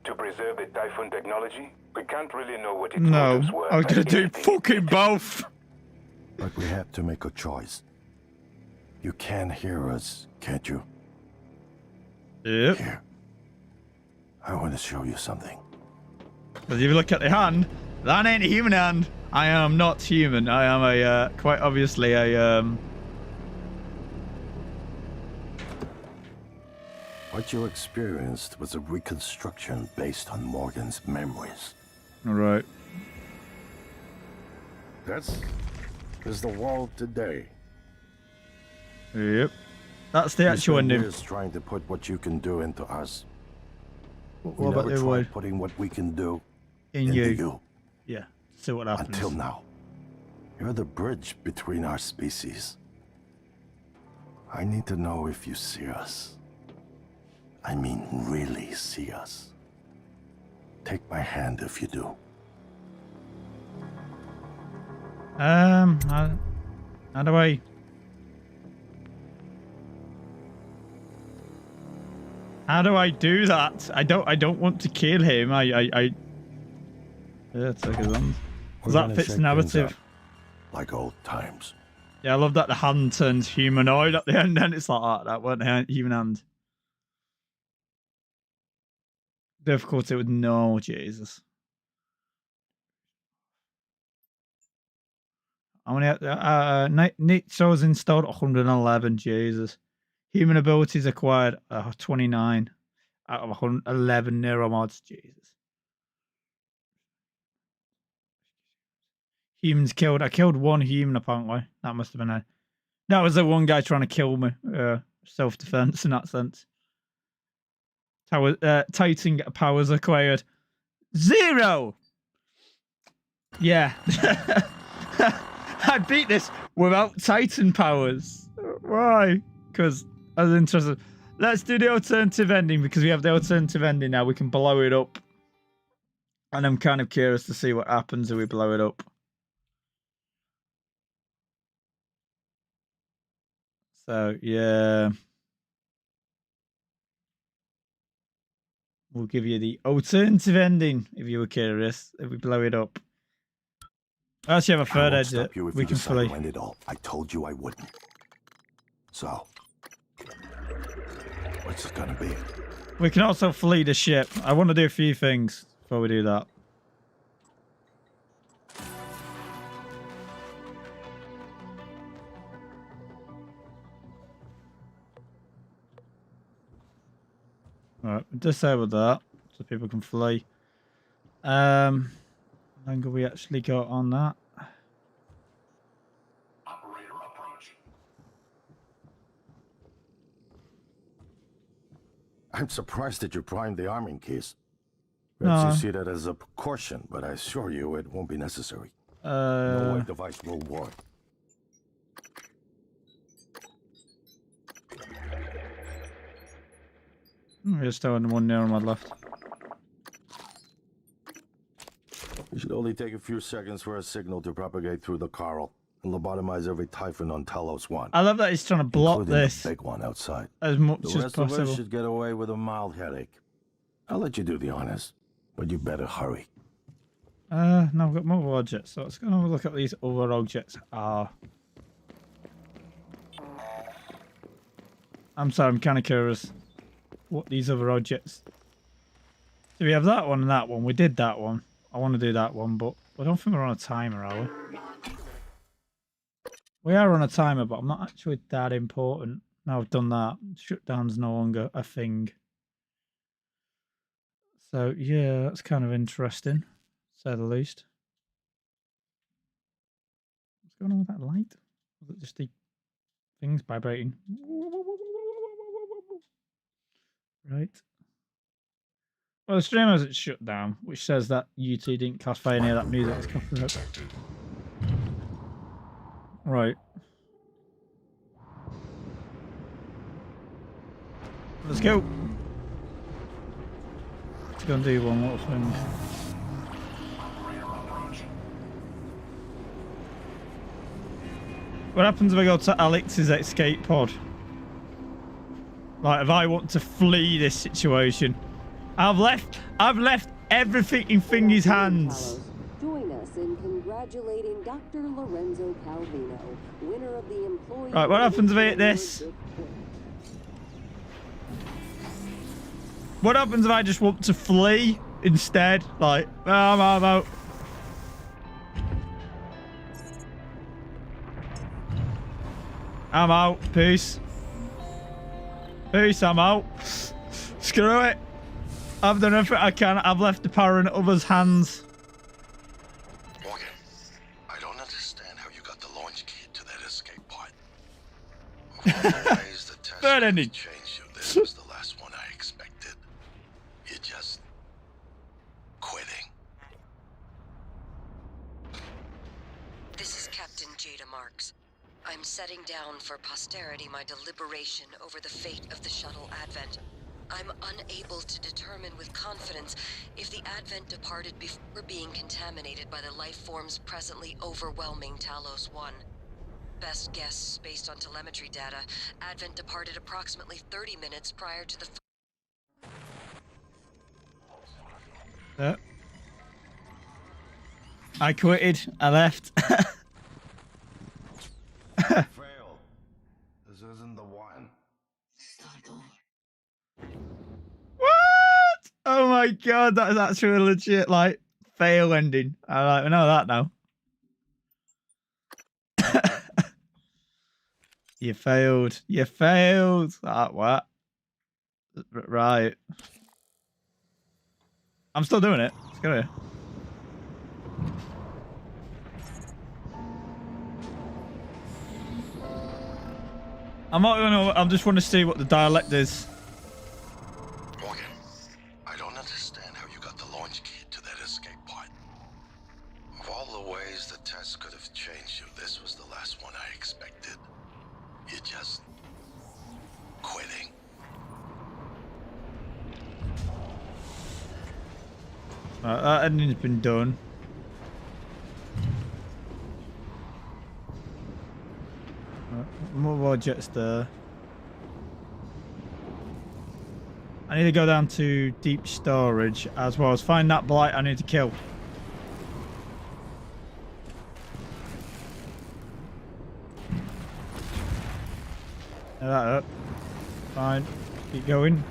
To preserve the Typhon technology? We can't really know what its motives were. I was gonna do fucking both. But we have to make a choice. You can hear us, can't you? Yep. Here. I want to show you something. Because if you look at the hand, that ain't a human hand. I am not human. I am a, quite obviously a, What you experienced was a reconstruction based on Morgan's memories. Alright. This is the world today. Yep. That's the actual ending. Years trying to put what you can do into us. What about the way? Putting what we can do In into you. you. Yeah. See what happens. Until now. You're the bridge between our species. I need to know if you see us. I mean, really see us. Take my hand if you do. How do I? How do I do that? I don't want to kill him. Yeah, take his hand. That fits the narrative. Like old times. Yeah, I love that the hand turns humanoid at the end, and it's like that weren't a human hand. Difficulty with no, Jesus. How many? Nitros installed 111. Jesus. Human abilities acquired 29 out of 111 neuromods. Jesus. Humans killed. I killed one human apparently. That must have been a. That was the one guy trying to kill me. Self-defense in that sense. Titan powers acquired 0. Yeah. I beat this without Titan powers. Why? Because I was interested. Let's do the alternative ending because we have the alternative ending now. We can blow it up. And I'm kind of curious to see what happens if we blow it up. So, yeah. We'll give you the alternative ending if you were curious. If we blow it up. I actually have a third exit. We can flee. It all. I told you I wouldn't. So, what's it gonna be? We can also flee the ship. I want to do a few things before we do that. Alright, disable that so people can flee. How long have we actually got on that? Operator approach. I'm surprised that you primed the arming case. Perhaps you see that as a precaution, but I assure you it won't be necessary. No white device will work. We're still on one neuromod left. It should only take a few seconds for a signal to propagate through the coral and lobotomize every Typhon on Talos 1. I love that he's trying to block this. The big one outside. As much the as rest possible. Of us should get away with a mild headache. I'll let you do the honors, but you better hurry. No, I've got more objects, so let's go and have a look at what these other objects are. I'm sorry, I'm kind of curious what these other objects. So we have that one and that one. We did that one. I want to do that one, but I don't think we're on a timer, are we? We are on a timer, but I'm not actually that important. Now I've done that. Shutdown's no longer a thing. So, yeah, that's kind of interesting, to say the least. What's going on with that light? Was it just the things vibrating? Right. Well, the stream hasn't shut down, which says that UT didn't classify any of that music as copyright. Right. Let's go. Let's go and do one little thing. What happens if I go to Alex's escape pod? Like, if I want to flee this situation, I've left everything in Fingy's hands. Join us in congratulating Dr. Lorenzo Calvino, winner of the employee. Right, what happens if I hit this? What happens if I just want to flee instead? Like, I'm out. I'm out. Peace. Peace, I'm out. Screw it. I've done everything I can. I've left the power in others' hands. Morgan, I don't understand how you got the launch key to that escape pod. Of all the ways the test changed you, this was the last one I expected. You're just quitting. This is Captain Jada Marks. I'm setting down for posterity my deliberation over the fate of the shuttle Advent. I'm unable to determine with confidence if the Advent departed before being contaminated by the life forms presently overwhelming Talos 1. Best guess, based on telemetry data, Advent departed approximately 30 minutes prior to the... I quitted. I left. Fail. This isn't the one. What? Oh my god, that is actually a legit, like, fail ending. I know that now. You failed. You failed. Ah, what? Right. I'm still doing it. Let's go here. I'm not gonna. I just want to see what the dialect is. Morgan, I don't understand how you got the launch key to that escape pod. Of all the ways the test could have changed you, this was the last one I expected. You just quitting. That ending's been done. More jets there. I need to go down to deep storage as well as find that blight I need to kill. That up. Fine. Keep going.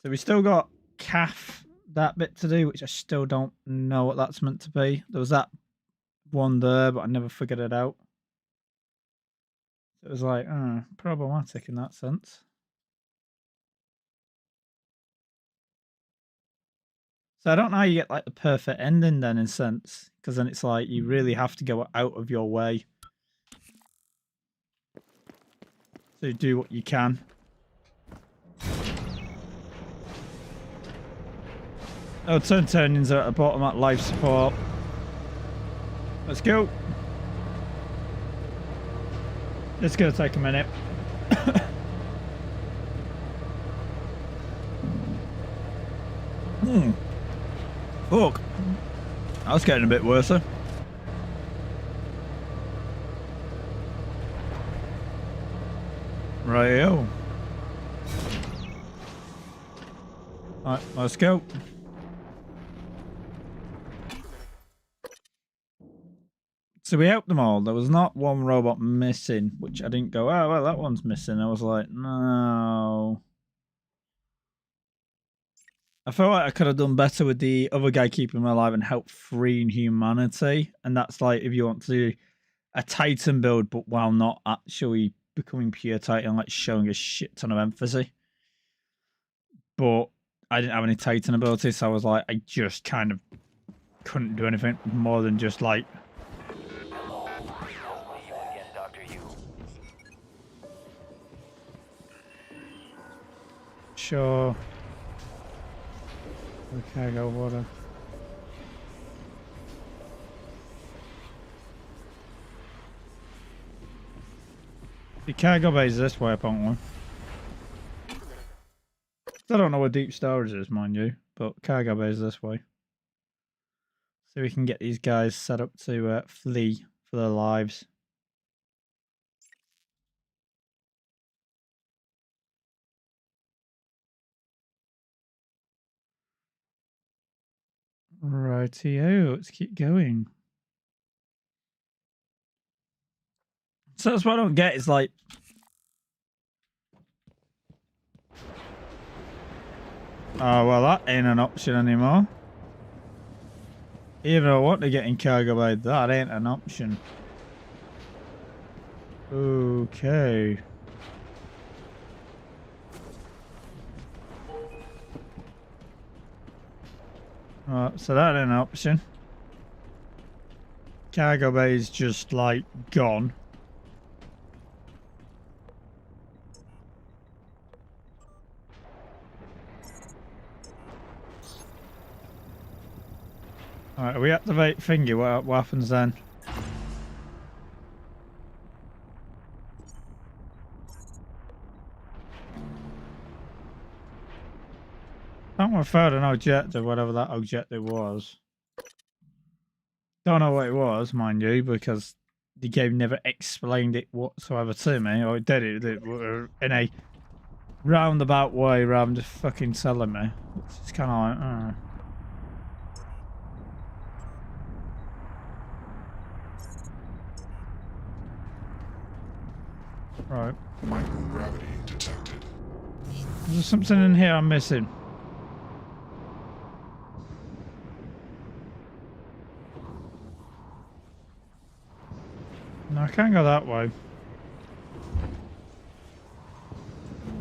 So we still got calf that bit to do, which I still don't know what that's meant to be. There was that one there, but I never figured it out. It was like, problematic in that sense. So I don't know how you get like the perfect ending then in a sense, because then it's like you really have to go out of your way to do what you can. Oh, turnings are at the bottom at life support. Let's go. It's gonna take a minute. Fuck. I was getting a bit worse. Right-o. Alright, let's go. So we helped them all. There was not one robot missing, which I didn't go, oh, well, that one's missing. I was like, no. I felt like I could have done better with the other guy keeping him alive and help freeing humanity. And that's like if you want to do a Titan build, but while not actually becoming pure Titan, like showing a shit ton of emphasis. But I didn't have any Titan abilities, so I was like, I just kind of couldn't do anything more than just like... Sure. Okay, go water. The cargo bay is this way, apparently. I don't know where deep storage is, mind you, but cargo bay is this way. So we can get these guys set up to flee for their lives. Rightio, let's keep going. So that's what I don't get, is like... Oh, well, that ain't an option anymore. Even though I want to get in cargo bay, that ain't an option. Okay. Right, so that ain't an option. Cargo bay is just like gone. Alright, we activate thingy, what happens then? I don't want to find an objective, whatever that objective was. Don't know what it was, mind you, because the game never explained it whatsoever to me, or it did it in a roundabout way rather than just fucking telling me. It's kind of like, Right. Microgravity detected. There's something in here I'm missing. I can't go that way.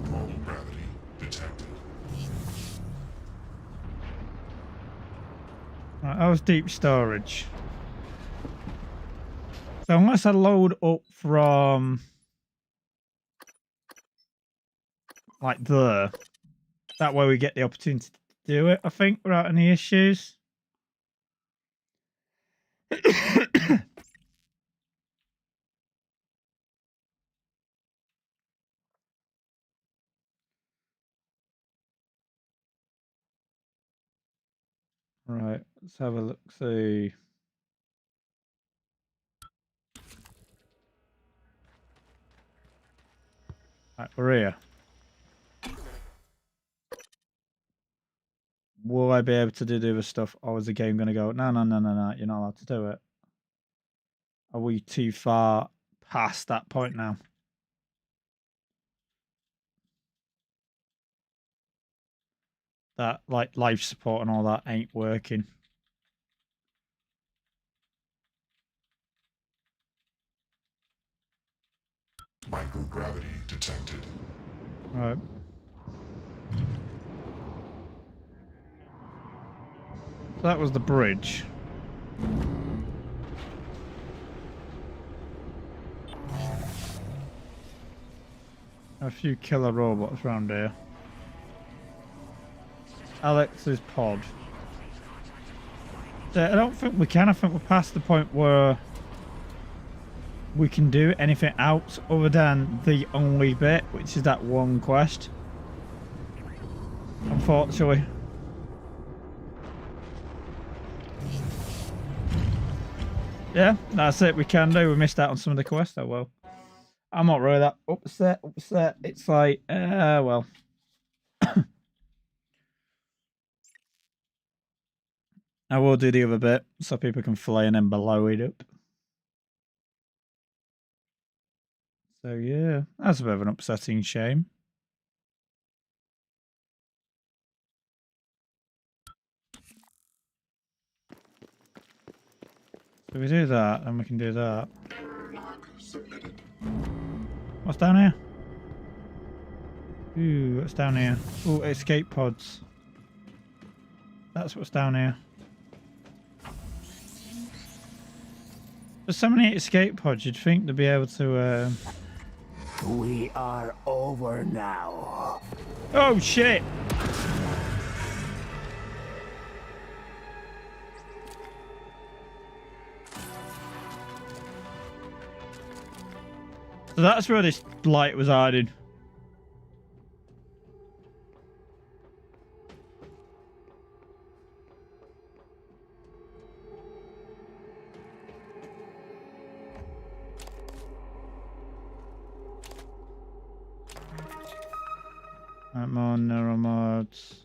Normal gravity detected. Right, that was deep storage. So unless I load up from like there, that way we get the opportunity to do it, I think, without any issues. Right, let's have a look. See. Right, we're here. Will I be able to do the other stuff, or is the game going to go, no, you're not allowed to do it? Are we too far past that point now? That, like, life support and all that ain't working. Microgravity detected. Right. So that was the bridge. A few killer robots around here. Alex's pod. So I don't think we can. I think we're past the point where we can do anything else other than the only bit, which is that one quest. Unfortunately. Yeah, that's it. We can do. We missed out on some of the quests. Oh well. I'm not really that upset. It's like, well. I will do the other bit so people can fly in and blow it up. So yeah, that's a bit of an upsetting shame. So we do that, and we can do that. What's down here? Ooh, what's down here? Ooh, escape pods. That's what's down here. There's so many escape pods, you'd think they'd be able to... We are over now. Oh, shit! So that's where this light was hiding. Right, more neuromods.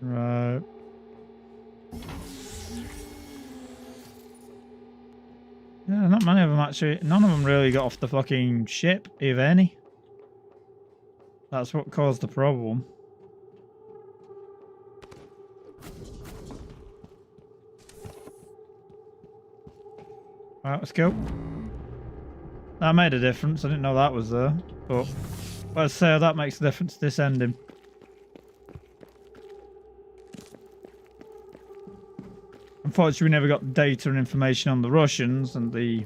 Right. Yeah, not many of them actually. None of them really got off the fucking ship, if any. That's what caused the problem. Right, let's go. That made a difference. I didn't know that was there. But let's say how that makes a difference to this ending. Unfortunately, we never got data and information on the Russians and the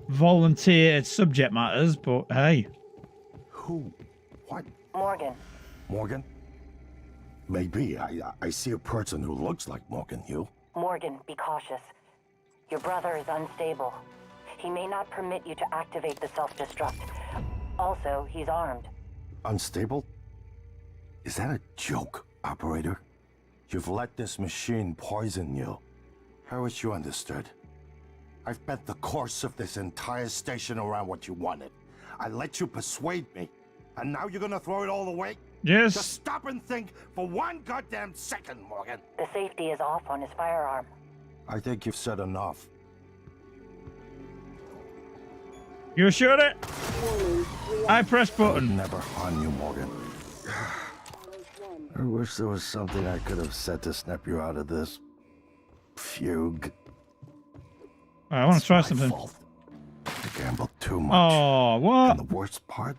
volunteered subject matters, but hey. Who? What? Morgan. Morgan? Maybe. I see a person who looks like Morgan, you. Morgan, be cautious. Your brother is unstable. He may not permit you to activate the self-destruct. Also, he's armed. Unstable? Is that a joke, operator? You've let this machine poison you. I wish you understood. I've bet the course of this entire station around what you wanted. I let you persuade me. And now you're gonna throw it all away? Yes. Just stop and think for one goddamn second, Morgan. The safety is off on his firearm. I think you've said enough. You shoot it. I press button. Never harm you, Morgan. I wish there was something I could have said to snap you out of this. fugue. I want to try something. Fault. I gambled too much. Oh, what? And the worst part,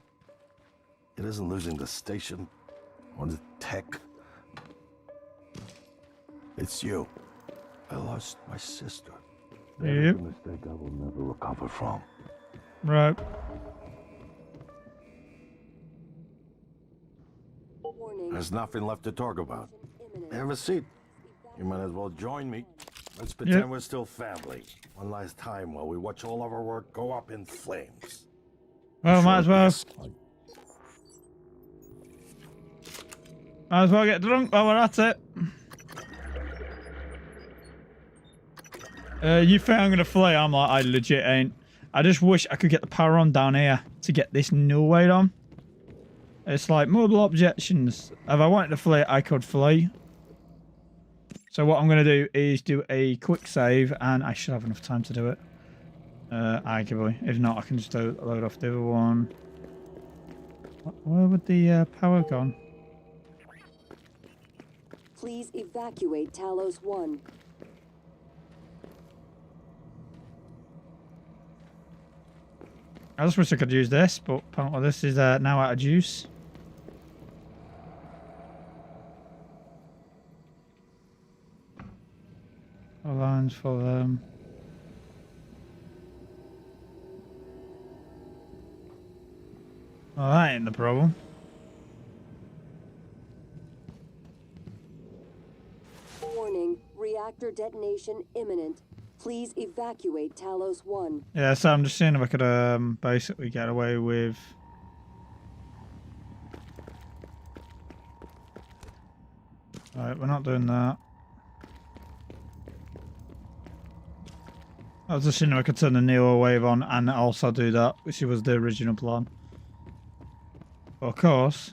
it isn't losing the station or the tech. It's you. I lost my sister. That is a mistake I will never recover from. Right. There's nothing left to talk about. Have a seat. You might as well join me. Let's pretend we're still family. One last time while we watch all of our work go up in flames. Well, might as well. Might as well get drunk while we're at it. You think I'm gonna fly? I'm like, I legit ain't. I just wish I could get the power on down here to get this null weight on. It's like mobile objections. If I wanted to fly, I could fly. So what I'm going to do is do a quick save, and I should have enough time to do it. Arguably. If not, I can just load off the other one. Where would the power gone? Please evacuate Talos 1. I just wish I could use this, but apparently this is now out of juice. Lines for them. Well, that ain't the problem. Warning, reactor detonation imminent. Please evacuate Talos 1. Yeah, so I'm just seeing if I could basically get away with... Right, we're not doing that. I was just seeing if I could turn the Neo wave on and also do that, which was the original plan. Of course.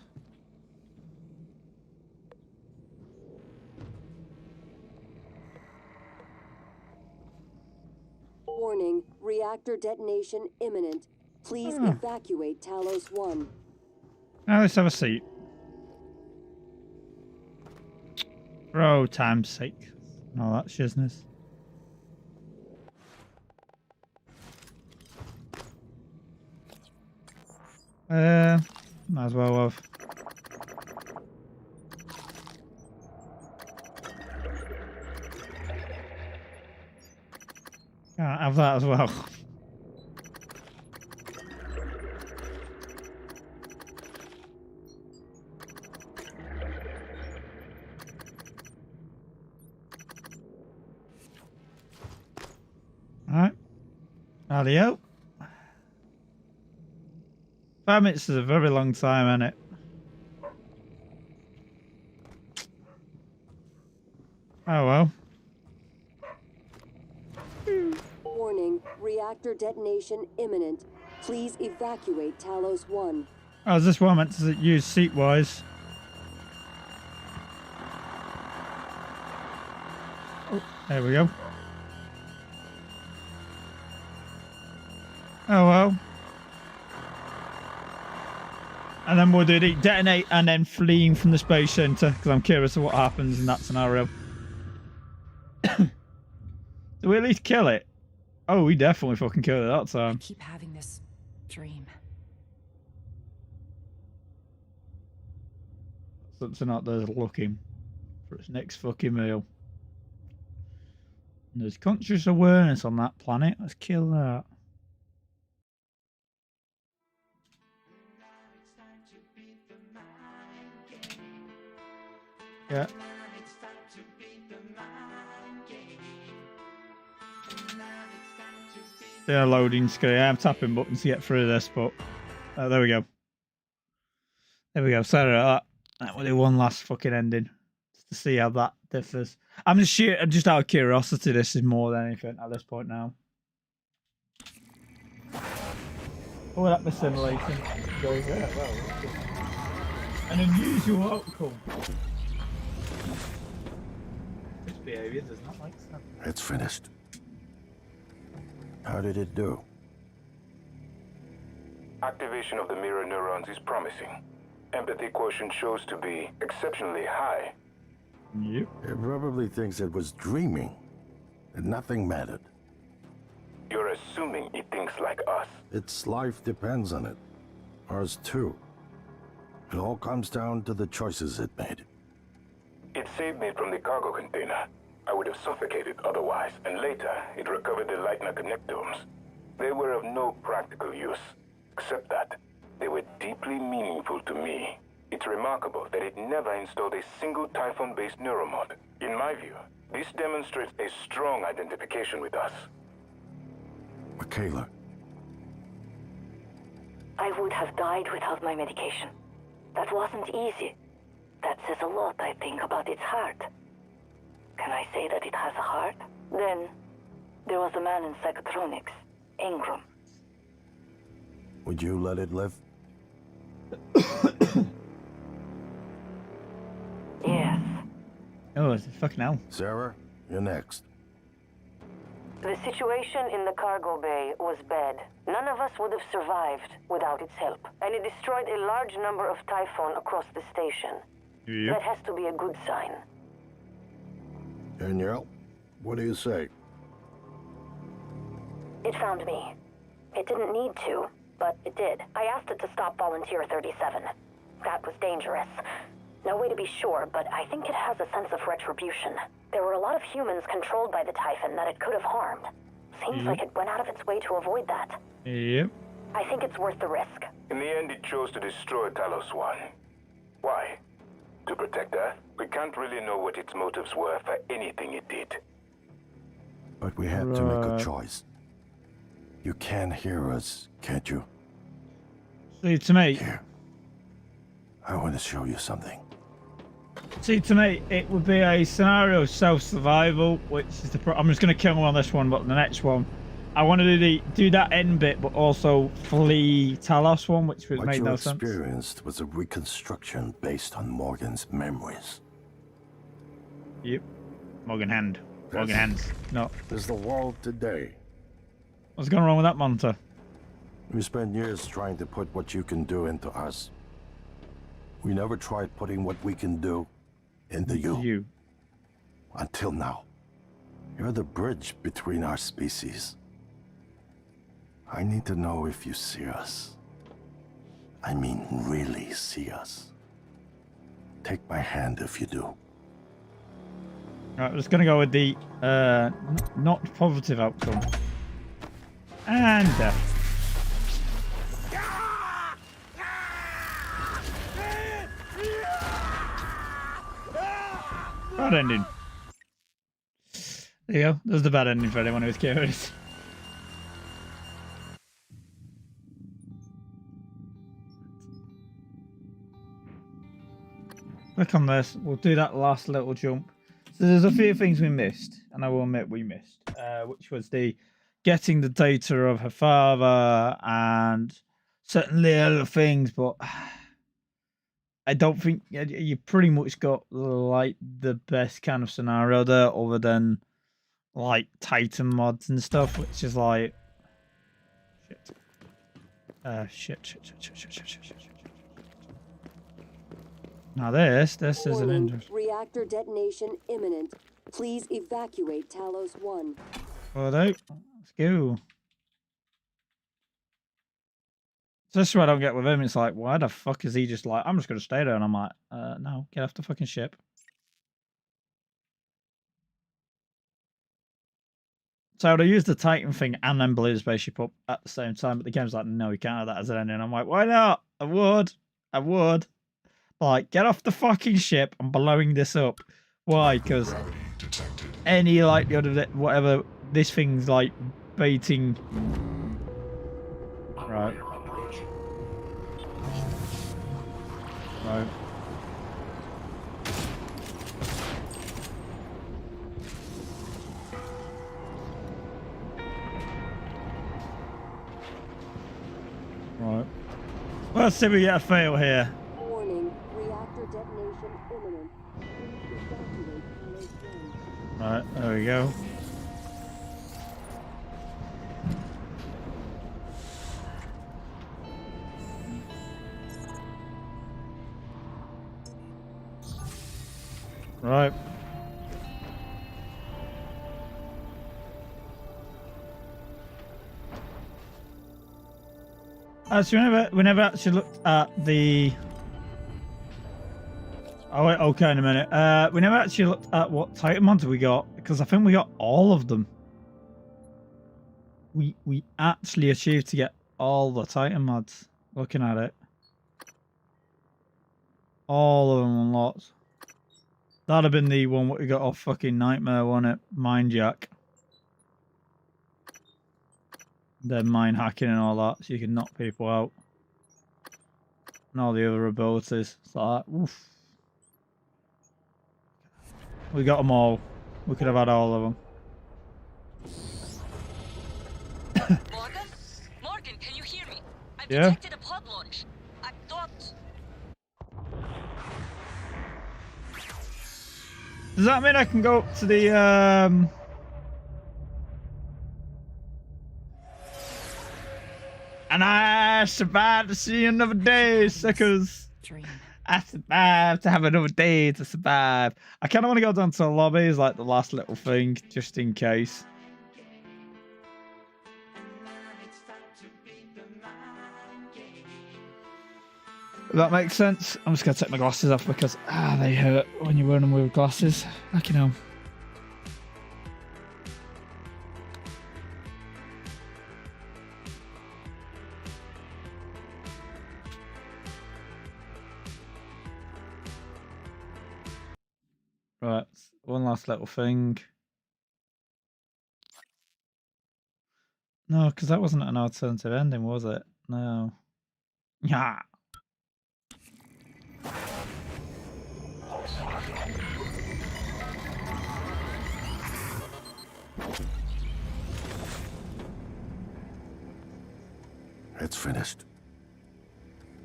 Warning, reactor detonation imminent. Please evacuate Talos 1. Now let's have a seat. For old time's sake. No, that's shizness. Might as well have. Can't have that as well. Alright. Adios. 5 minutes is a very long time, isn't it? Oh well. Warning, reactor detonation imminent. Please evacuate Talos 1. Oh, is this what I meant to use seat-wise? Oh, there we go. Oh well. And then we'll do the detonate and then fleeing from the space center because I'm curious of what happens in that scenario. Do we at least kill it? Oh, we definitely fucking killed it that time. I keep having this dream. Something out there's looking for its next fucking meal. And there's conscious awareness on that planet. Let's kill that. Yeah. Yeah, loading screen. I'm tapping buttons to get through this, but there we go. There we go. Sorry about that. We'll do one last fucking ending just to see how that differs. I'm just out of curiosity. This is more than anything at this point now. Oh, that was simulation. Goes there. Well, an unusual outcome. This behaviour does not make sense. It's finished. How did it do? Activation of the mirror neurons is promising. Empathy quotient shows to be exceptionally high. Yep. It probably thinks it was dreaming. and nothing mattered. You're assuming it thinks like us. Its life depends on it. Ours too. It all comes down to the choices it made. It saved me from the cargo container. I would have suffocated otherwise, and later it recovered the Leitner connectomes. They were of no practical use, except that they were deeply meaningful to me. It's remarkable that it never installed a single Typhon-based neuromod. In my view, this demonstrates a strong identification with us. Michaela. I would have died without my medication. That wasn't easy. That says a lot, I think, about its heart. Can I say that it has a heart? Then, there was a man in psychotronics, Ingram. Would you let it live? Yes. Oh, fucking hell. Sarah, you're next. The situation in the cargo bay was bad. None of us would have survived without its help. And it destroyed a large number of Typhon across the station. Yep. That has to be a good sign. Danielle, what do you say? It found me. It didn't need to, but it did. I asked it to stop Volunteer 37. That was dangerous. No way to be sure, but I think it has a sense of retribution. There were a lot of humans controlled by the Typhon that it could have harmed. Seems like it went out of its way to avoid that. Yep. I think it's worth the risk. In the end, it chose to destroy Talos 1. Why? To protect Earth? We can't really know what its motives were for anything it did. But we have to make a choice. You can hear us, can't you? See, to me... Here. I want to show you something. See, to me, it would be a scenario of self-survival, which is the... I'm just going to kill him on this one, but the next one, I want to do that end bit, but also flee Talos one, which would make no sense. What you experienced was a reconstruction based on Morgan's memories. Yep. Morgan Hand. Morgan Hands. No. There's the world today. What's going wrong with that monitor? We spent years trying to put what you can do into us. We never tried putting what we can do into you. Until now. You're the bridge between our species. I need to know if you see us. I mean, really see us. Take my hand if you do. Right, we're just going to go with the not positive outcome. And death. Bad ending. There you go. There's the bad ending for anyone who's curious. Click on this. We'll do that last little jump. So there's a few things we missed, and I will admit we missed, which was the getting the data of her father and certainly other things, but I don't think you pretty much got like the best kind of scenario there, other than like Titan mods and stuff, which is like shit. Now this is an interesting. Reactor detonation imminent. Please evacuate Talos 1. Well, let's go. So this is what I don't get with him. It's like, why the fuck is he just like, I'm just going to stay there? And I'm like, no, get off the fucking ship. So they use the Titan thing and then blew the spaceship up at the same time. But the game's like, no, you can't have that as an ending. I'm like, why not? I would. Like, get off the fucking ship. I'm blowing this up. Why? Because any likelihood of it, whatever, this thing's like baiting. Right. Right. Right. Well, let's see if we get a fail here. Warning, reactor detonation imminent. Please evacuate Talos 1. Right, there we go. Right. Actually, we never actually looked at the. Oh wait, okay, in a minute. We never actually looked at what Titan mods we got because I think we got all of them. We actually achieved to get all the Titan mods. Looking at it, all of them unlocked. That'd have been the one what we got off fucking Nightmare, wasn't it? Mine Jack. Then mine hacking and all that, so you can knock people out. And all the other abilities. It's like, oof. We got them all. We could have had all of them. Morgan? Morgan, can you hear me? I've Yeah. detected a pod launch. I thought... Does that mean I can go up to the And I survived to see another day, suckers. I survived to have another day to survive. I kind of want to go down to the lobbies, like the last little thing, just in case. If that makes sense. I'm just going to take my glasses off because they hurt when you're wearing them with glasses. Like, you know. Right, one last little thing. No, because that wasn't an alternative ending, was it? No. Yeah. It's finished.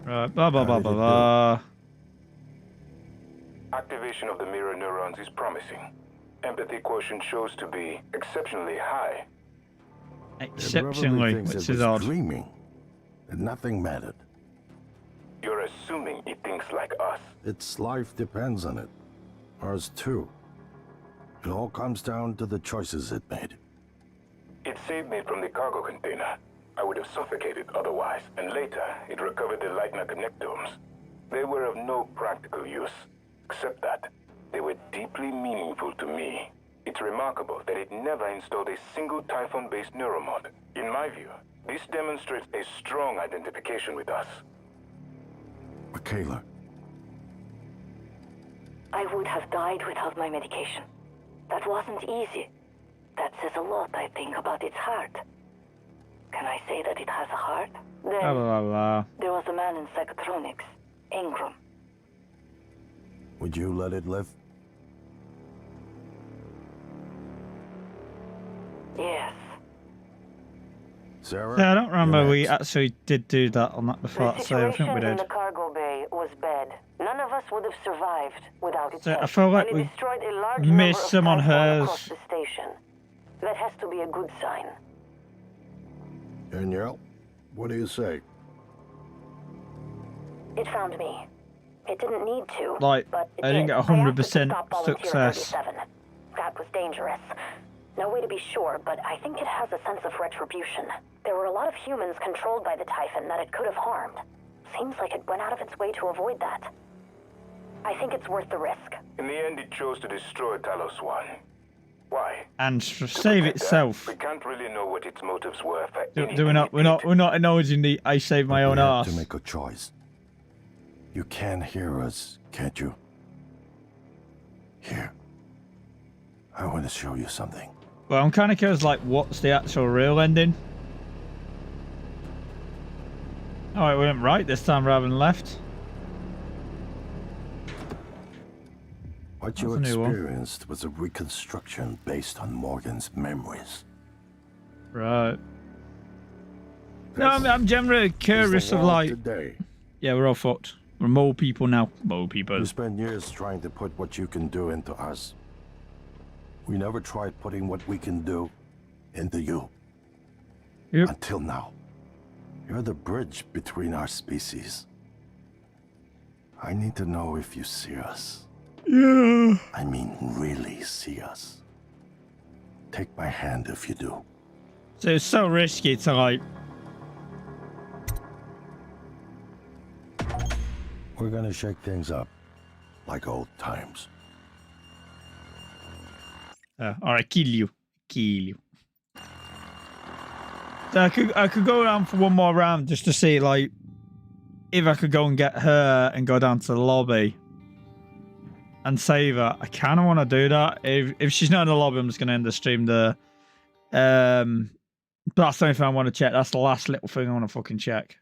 Right, blah, blah, blah, blah, blah. Activation of the mirror neurons is promising. Empathy quotient shows to be exceptionally high. Exceptionally, which is odd. Dreaming, and nothing mattered. You're assuming it thinks like us. Its life depends on it. Ours too. It all comes down to the choices it made. It saved me from the cargo container. I would have suffocated otherwise, and later it recovered the Leitner connectomes. They were of no practical use, except that they were deeply meaningful to me. It's remarkable that it never installed a single Typhon-based neuromod. In my view, this demonstrates a strong identification with us. Michaela. I would have died without my medication. That wasn't easy. That says a lot, I think, about its heart. Can I say that it has a heart? Then Blah, blah, blah. there was a man in psychotronics, Ingram. Would you let it live? Yes. Sarah? Yeah, I don't remember we actually did do that on that before, The so I think situation we in did. the cargo bay was bad. None of us would have survived without its So I help. feel like And we it destroyed a large missed number of some on Typhon across hers. the station. That has to be a good sign. Danielle, what do you say? It found me. It didn't need to, Like, but it I didn't did. get I asked it to 100% stop Volunteer success. 37. That was dangerous. No way to be sure, but I think it has a sense of retribution. There were a lot of humans controlled by the Typhon that it could have harmed. Seems like it went out of its way to avoid that. I think it's worth the risk. In the end, it chose to destroy Talos 1. Why? And save itself. We can't really know what its motives were for Do we not? We're not acknowledging the I saved my own We have ass. to make a choice. You can hear us, can't you? Here. I want to show you something. Well, I'm kind of curious, like, what's the actual real ending? Oh, it went right this time rather than left. What you That's a new one. experienced was a reconstruction based on Morgan's memories. Right. No, I'm generally curious of, like... Today. Yeah, we're all fucked. We're mole people now. Mole people. You spend years trying to put what you can do into us. We never tried putting what we can do into you. Yep. Until now. You're the bridge between our species. I need to know if you see us. Yeah. I mean, really see us. Take my hand if you do. So it's so risky to, like... We're gonna shake things up, like old times. Alright, kill you. So I could go around for one more round just to see, like, if I could go and get her and go down to the lobby and save her. I kind of want to do that. If she's not in the lobby, I'm just going to end the stream there. But that's the only thing I want to check. That's the last little thing I want to fucking check.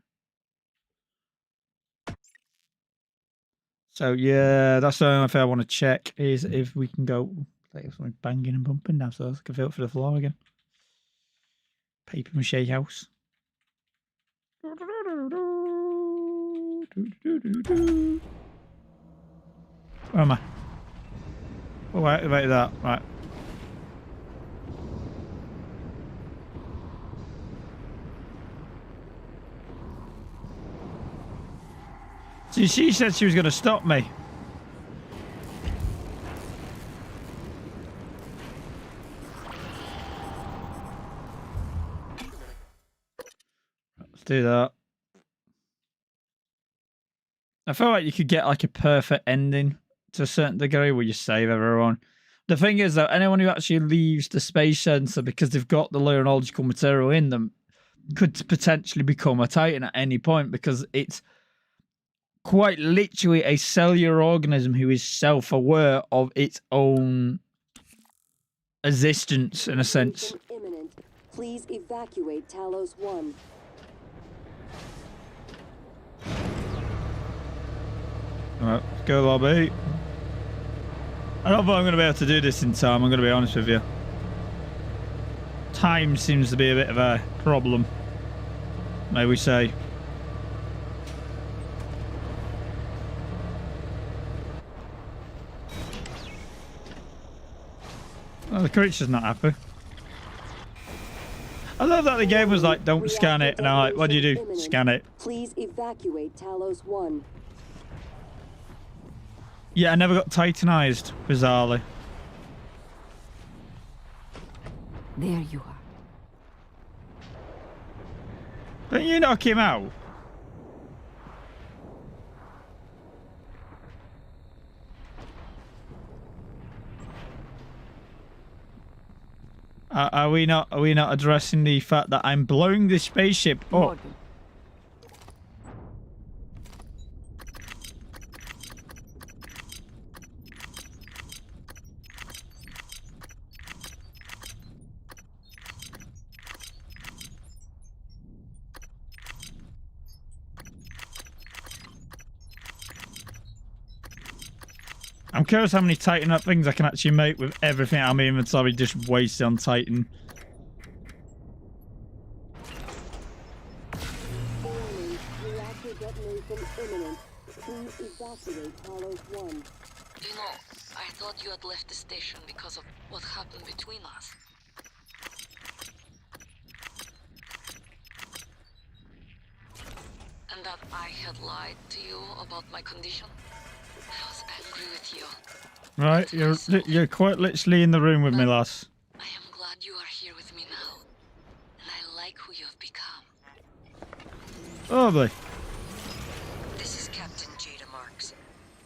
So, yeah, that's the only thing I want to check is if we can go... Like, something banging and bumping downstairs. I can feel it for the floor again. Paper mache house. Where am I? Oh, I activated that. Right. See, she said she was going to stop me. Let's do that. I feel like you could get like a perfect ending to a certain degree where you save everyone. The thing is, though, anyone who actually leaves the space sensor because they've got the neurological material in them could potentially become a Titan at any point, because it's quite literally a cellular organism who is self-aware of its own existence, in a sense. Imminent. Please evacuate Talos 1. Alright, let's go lobby. I don't think I'm going to be able to do this in time, I'm going to be honest with you. Time seems to be a bit of a problem, may we say. Oh, the creature's not happy. I love that the game was like, don't scan it, and I'm like, what do you do? Scan it. Please evacuate Talos 1. Yeah, I never got titanized, bizarrely. There you are. Didn't you knock him out? Are we not addressing the fact that I'm blowing this spaceship up? I'm curious how many Titan up things I can actually make with everything out of my inventory just wasted on Titan. Reactor detonation imminent. Please evacuate Talos 1. You know, I thought you had left the station because of what happened between us. And that I had lied to you about my condition. I was angry with you. Right, you're quite literally in the room with me, lass. I am glad you are here with me now. And I like who you have become. Lovely. This is Captain Jada Marks.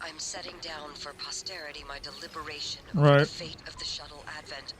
I'm setting down for posterity my deliberation over Right. the fate of the shuttle Advent.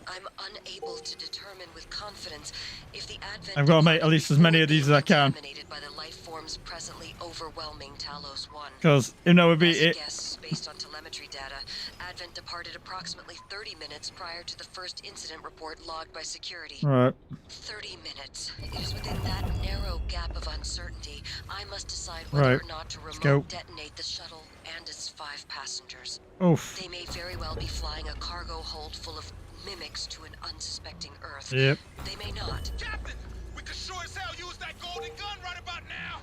I'm unable to determine with confidence if the Advent I've got to make at least as many of these as I can. contaminated by the life forms presently overwhelming Talos 1. Because, you know, it'd be it. Guess, based on telemetry data, Advent departed approximately 30 minutes prior to the first incident report logged by security. Right. 30 minutes. It is within that narrow gap of uncertainty I must decide whether Right. or not to Let's go. remote detonate the shuttle and its 5 passengers. Oof. They may very well be flying a cargo hold full of mimics to an unsuspecting Earth. Yep. They may not. Captain, we could sure as hell use that golden gun right about now.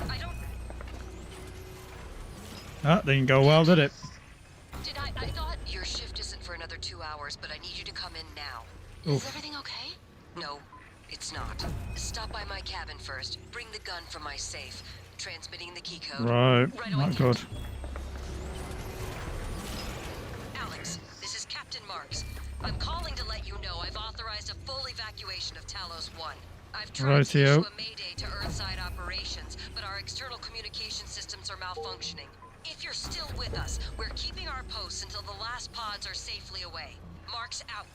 I don't... That didn't go well, did it? I thought your shift isn't for another 2 hours, but I need you to come in now. Oof. Is everything okay? No, it's not. Stop by my cabin first. Bring the gun from my safe. Transmitting the key code. Right. Not good. Alex, this is Captain Marks. I'm calling to let you know I've authorized a full evacuation of Talos 1. I've tried to Rightio. issue a mayday to Earthside operations, but our external communication systems are malfunctioning. If you're still with us, we're keeping our posts until the last pods are safely away. Mark's out.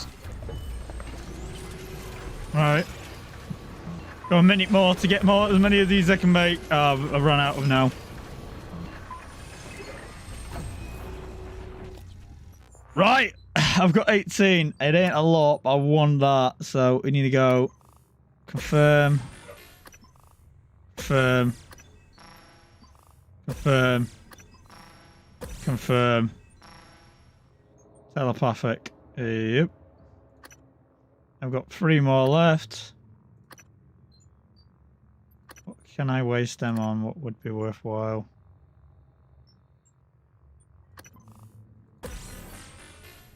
Right. Got a minute more to get as many of these I can make. I've run out of now. Right. I've got 18. It ain't a lot, but I won that. So we need to go confirm. Confirm. Confirm. Confirm. Telepathic. Yep. I've got 3 more left. What can I waste them on? What would be worthwhile?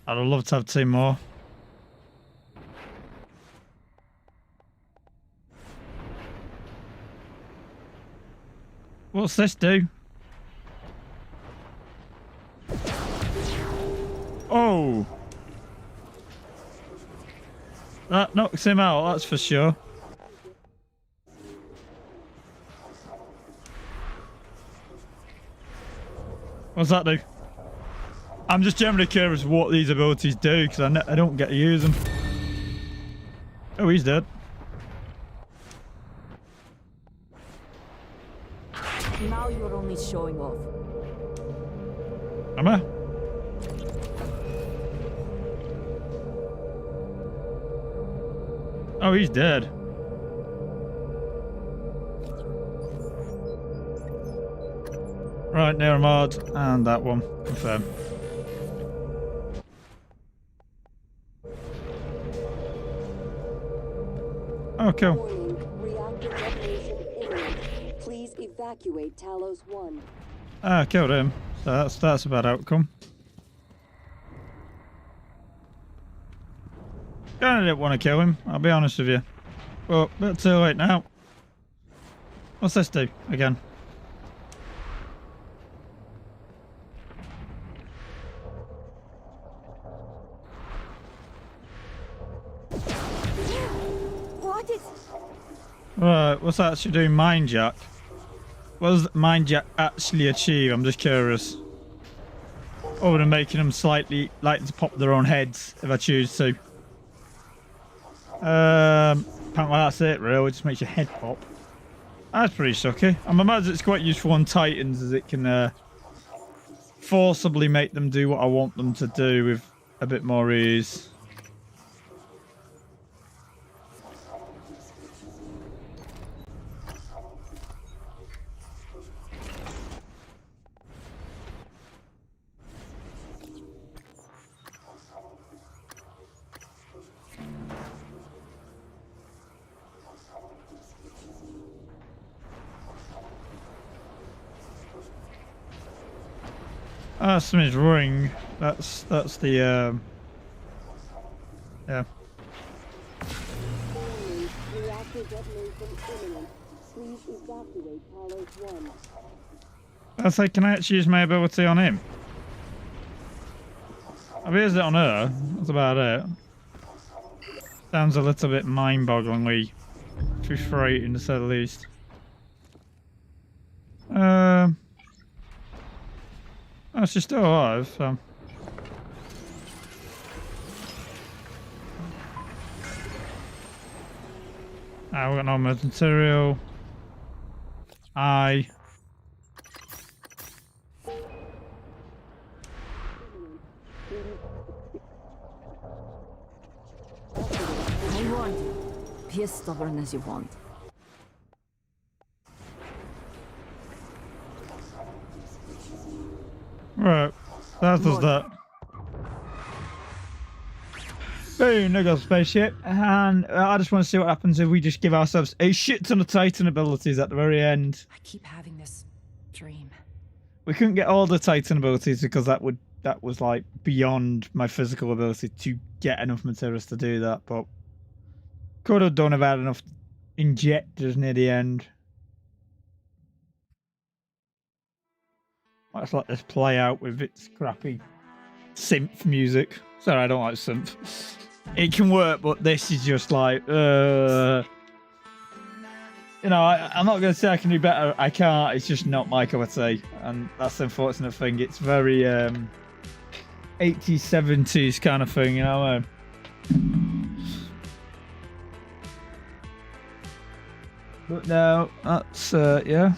I'd love to have 2 more. What's this do? Oh! That knocks him out, that's for sure. What's that do? I'm just generally curious what these abilities do, because I don't get to use them. Oh, he's dead. Now you're only showing off. Am I? Oh, he's dead. Right, Neuramod, and that one. Confirm. Oh, cool. Warning, reactor detonation imminent. Please evacuate Talos 1. Ah, killed him. So that's a bad outcome. Kinda didn't want to kill him, I'll be honest with you. But a bit too late now. What's this do again? What is... Right, what's that actually doing? Mind Jack? What does Mind Jack actually achieve? I'm just curious. Other than making them slightly like to pop their own heads if I choose to. Apparently that's it really, it just makes your head pop. That's pretty sucky. I'm imagining it's quite useful on Titans as it can forcibly make them do what I want them to do with a bit more ease. Somebody's ring. That's the yeah. Reactor detonation imminent. Please evacuate Talos 1. I say, can I actually use my ability on him? I've used it on her. That's about it. Sounds a little bit mind-bogglingly frustrating to say the least. Oh, she's still alive, so. Ah, we've got no material. I warned you. Be as stubborn as you want. Right, that does that. Boom, there goes the spaceship. And I just want to see what happens if we just give ourselves a shit ton of Titan abilities at the very end. I keep having this dream. We couldn't get all the Titan abilities because that was like beyond my physical ability to get enough materials to do that, but could have done about enough injectors near the end. Let's let this play out with its crappy synth music. Sorry, I don't like synth. It can work, but this is just like, You know, I'm not going to say I can do better. I can't. It's just not my cup of tea. And that's the unfortunate thing. It's very 80s, 70s kind of thing, you know. But no, that's, yeah.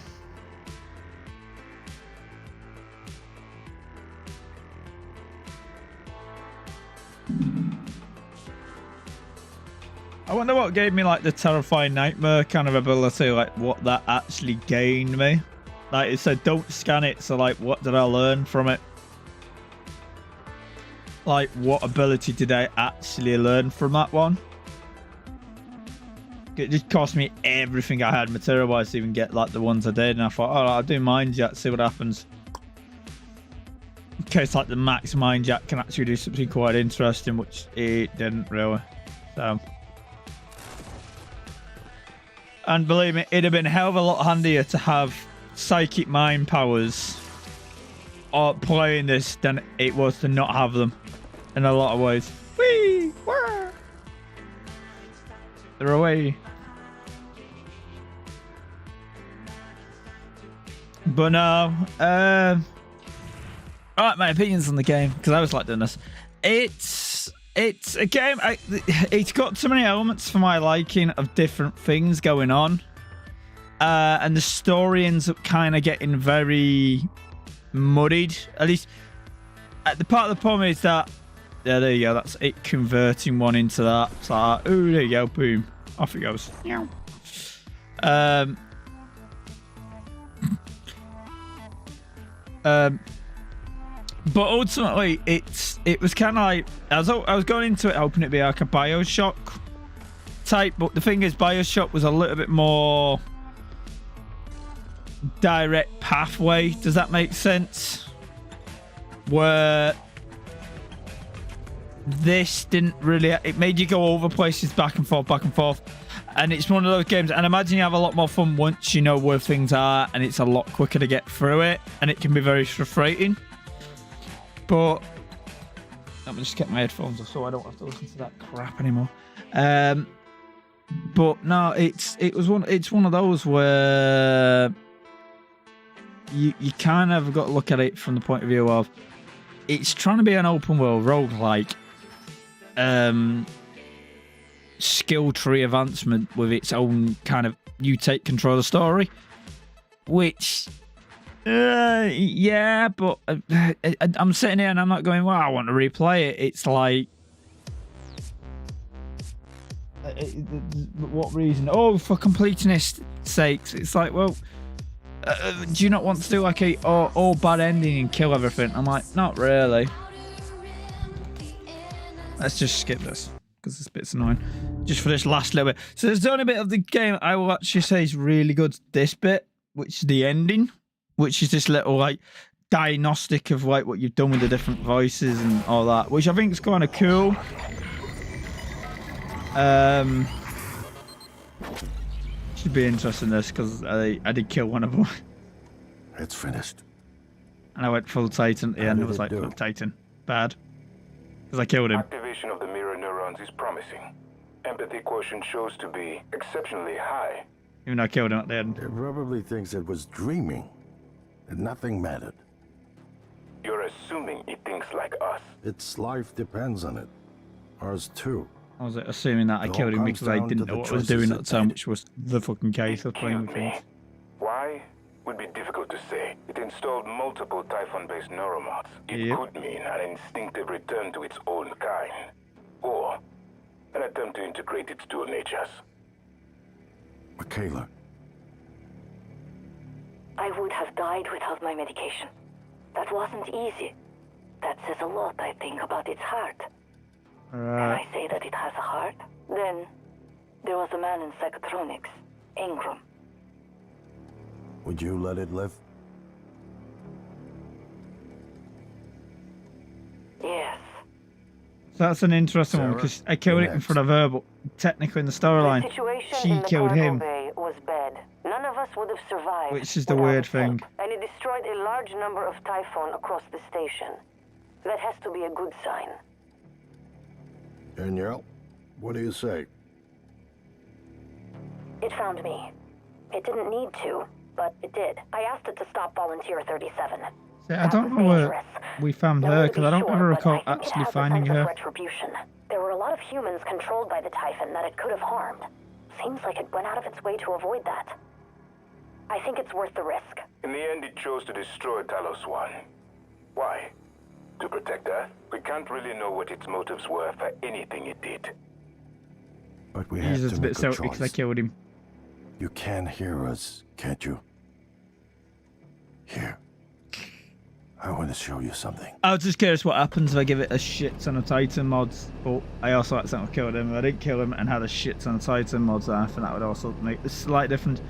I wonder what gave me like the terrifying nightmare kind of ability, like what that actually gained me. Like it said don't scan it, so like what did I learn from it? Like what ability did I actually learn from that one? It just cost me everything I had material wise to even get like the ones I did, and I thought, oh, I'll do Mind Jack, see what happens. In case like the max Mind Jack can actually do something quite interesting, which it didn't really. So, and believe me, it'd have been a hell of a lot handier to have psychic mind powers or playing this than it was to not have them in a lot of ways. Whee! Wah! They're away. But no, alright, my opinions on the game, because I always like doing this. It's a game, it's got so many elements for my liking of different things going on. And the story ends up kind of getting very muddied. At least, the part of the problem is that, yeah, there you go, that's it converting one into that. It's like, oh, there you go, boom. Off it goes. But ultimately, it was kind of like I was going into it hoping it'd be like a BioShock type, but the thing is, BioShock was a little bit more direct pathway. Does that make sense? Where this didn't really, it made you go over places back and forth, and it's one of those games, and I imagine you have a lot more fun once you know where things are, and it's a lot quicker to get through it, and it can be very frustrating. But let me just get my headphones off so I don't have to listen to that crap anymore. But no, it's one of those where you kind of got to look at it from the point of view of it's trying to be an open world roguelike skill tree advancement with its own kind of you take control of the story, which yeah, but I'm sitting here and I'm not going, well, I want to replay it. It's like, what reason? Oh, for completionist sakes. It's like, well, do you not want to do like a all bad ending and kill everything? I'm like, not really. Let's just skip this because this bit's annoying. Just for this last little bit. So there's the only bit of the game I will actually say is really good. This bit, which is the ending. Which is this little like diagnostic of like what you've done with the different voices and all that, which I think is kind of cool. Should be interesting this because I did kill one of them. It's finished. And I went full Titan at the end. I was like, full Titan, bad, because I killed him. Activation of the mirror neurons is promising. Empathy quotient shows to be exceptionally high. Even though I killed him at the end. It probably thinks it was dreaming. And nothing mattered. You're assuming it thinks like us. Its life depends on it. Ours too. I was assuming that I killed him because I didn't know what I was doing at the time, which was the fucking case of playing with things. Why? Would be difficult to say. It installed multiple Typhon-based neuromods. It could mean an instinctive return to its own kind. Or an attempt to integrate its dual natures. Michaela. I would have died without my medication. That wasn't easy. That says a lot, I think, about its heart. Can I say that it has a heart? Then, there was a man in psychotronics, Ingram. Would you let it live? Yes. So that's an interesting one because I killed it in front of her, but technically in the storyline, she killed him. Was bad. None of us would have survived. Which is the weird thing. And it destroyed a large number of Typhon across the station. That has to be a good sign. Danielle, what do you say? It found me. It didn't need to, but it did. I asked it to stop Volunteer 37. See, I don't know where we found her, because I don't ever recall actually finding her. Retribution. There were a lot of humans controlled by the Typhon that it could have harmed. Seems like it went out of its way to avoid that. I think it's worth the risk. In the end, it chose to destroy Talos 1. Why? To protect Earth? We can't really know what its motives were for anything it did. But we He's have just to a bit make a selfish because I choice. killed him. You can hear us, can't you? Here. I want to show you something. I was just curious what happens if I give it a shit ton of Titan mods, but I also accidentally killed him. If I didn't kill him and had a shit ton of Titan mods, I think that would also make a slight difference.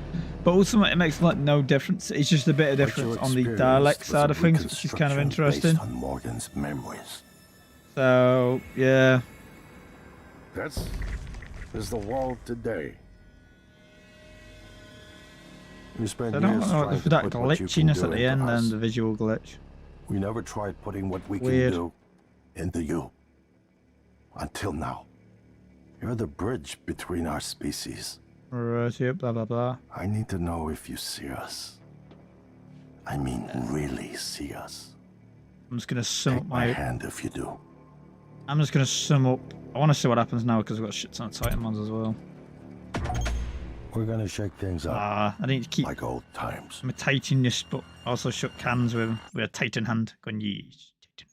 But ultimately, it makes like no difference. It's just a bit of difference on the dialect side of things, which is kind of interesting. Based on Morgan's memories. So yeah. This is the world today. You spent I don't years know trying if to that put what you can glitchiness do at the into end us. and the visual glitch. We never tried putting what we Weird. can do into you. Until now. You're the bridge between our species. Right, yep, blah blah blah. I need to know if you see us. I mean, really see us. I'm just gonna sum up Take my my hand if you do. I'm just gonna sum up. I want to see what happens now because we've got shit ton of Titan mods as well. We're gonna shake things up. I need to keep like old times. I'm a Titanist, but also shook hands with him with a Titan hand. Going, yes, Titan.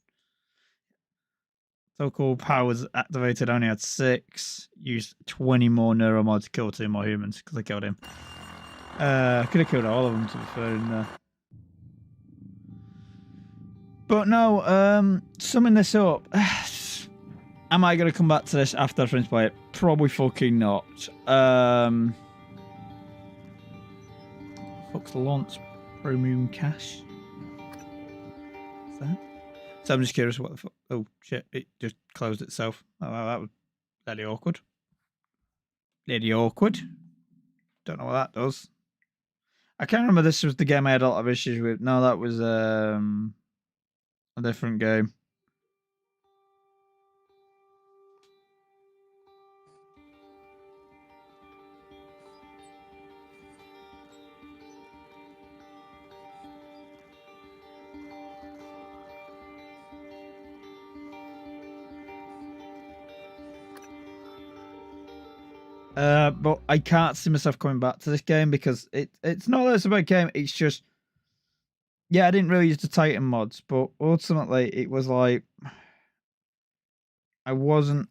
So-called powers activated, only had 6. Used 20 more neuromods to kill 2 more humans because I killed him. I could have killed all of them to be fair in there. But no, summing this up. Am I going to come back to this after I finish by it? Probably fucking not. Fuck's launch premium cash. What's that? So I'm just curious what the fuck. Oh shit, it just closed itself. Oh, well, that was fairly awkward. Lady awkward. Don't know what that does. I can't remember this was the game I had a lot of issues with. No, that was a different game. But I can't see myself coming back to this game because it's not that it's a bad game. It's just, yeah, I didn't really use the Titan mods, but ultimately it was like I wasn't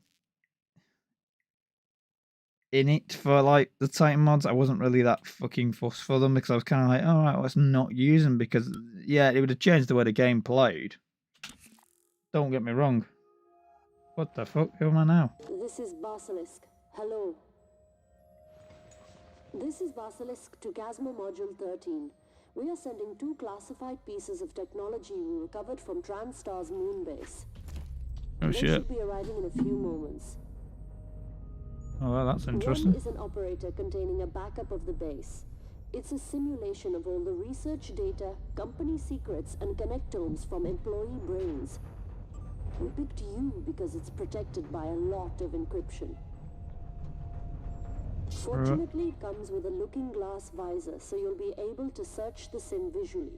in it for like the Titan mods. I wasn't really that fucking fussed for them because I was kind of like, all right, let's not use them because yeah, it would have changed the way the game played. Don't get me wrong. What the fuck? Who am I now? This is Basilisk. Hello. This is Basilisk to Casmo Module 13. We are sending 2 classified pieces of technology we recovered from TranStar's moon base. Oh They shit. should be arriving in a few moments. Oh, well, that's interesting. One is an operator containing a backup of the base. It's a simulation of all the research data, company secrets, and connectomes from employee brains. We picked you because it's protected by a lot of encryption. Fortunately, it comes with a looking glass visor, so you'll be able to search the sim visually.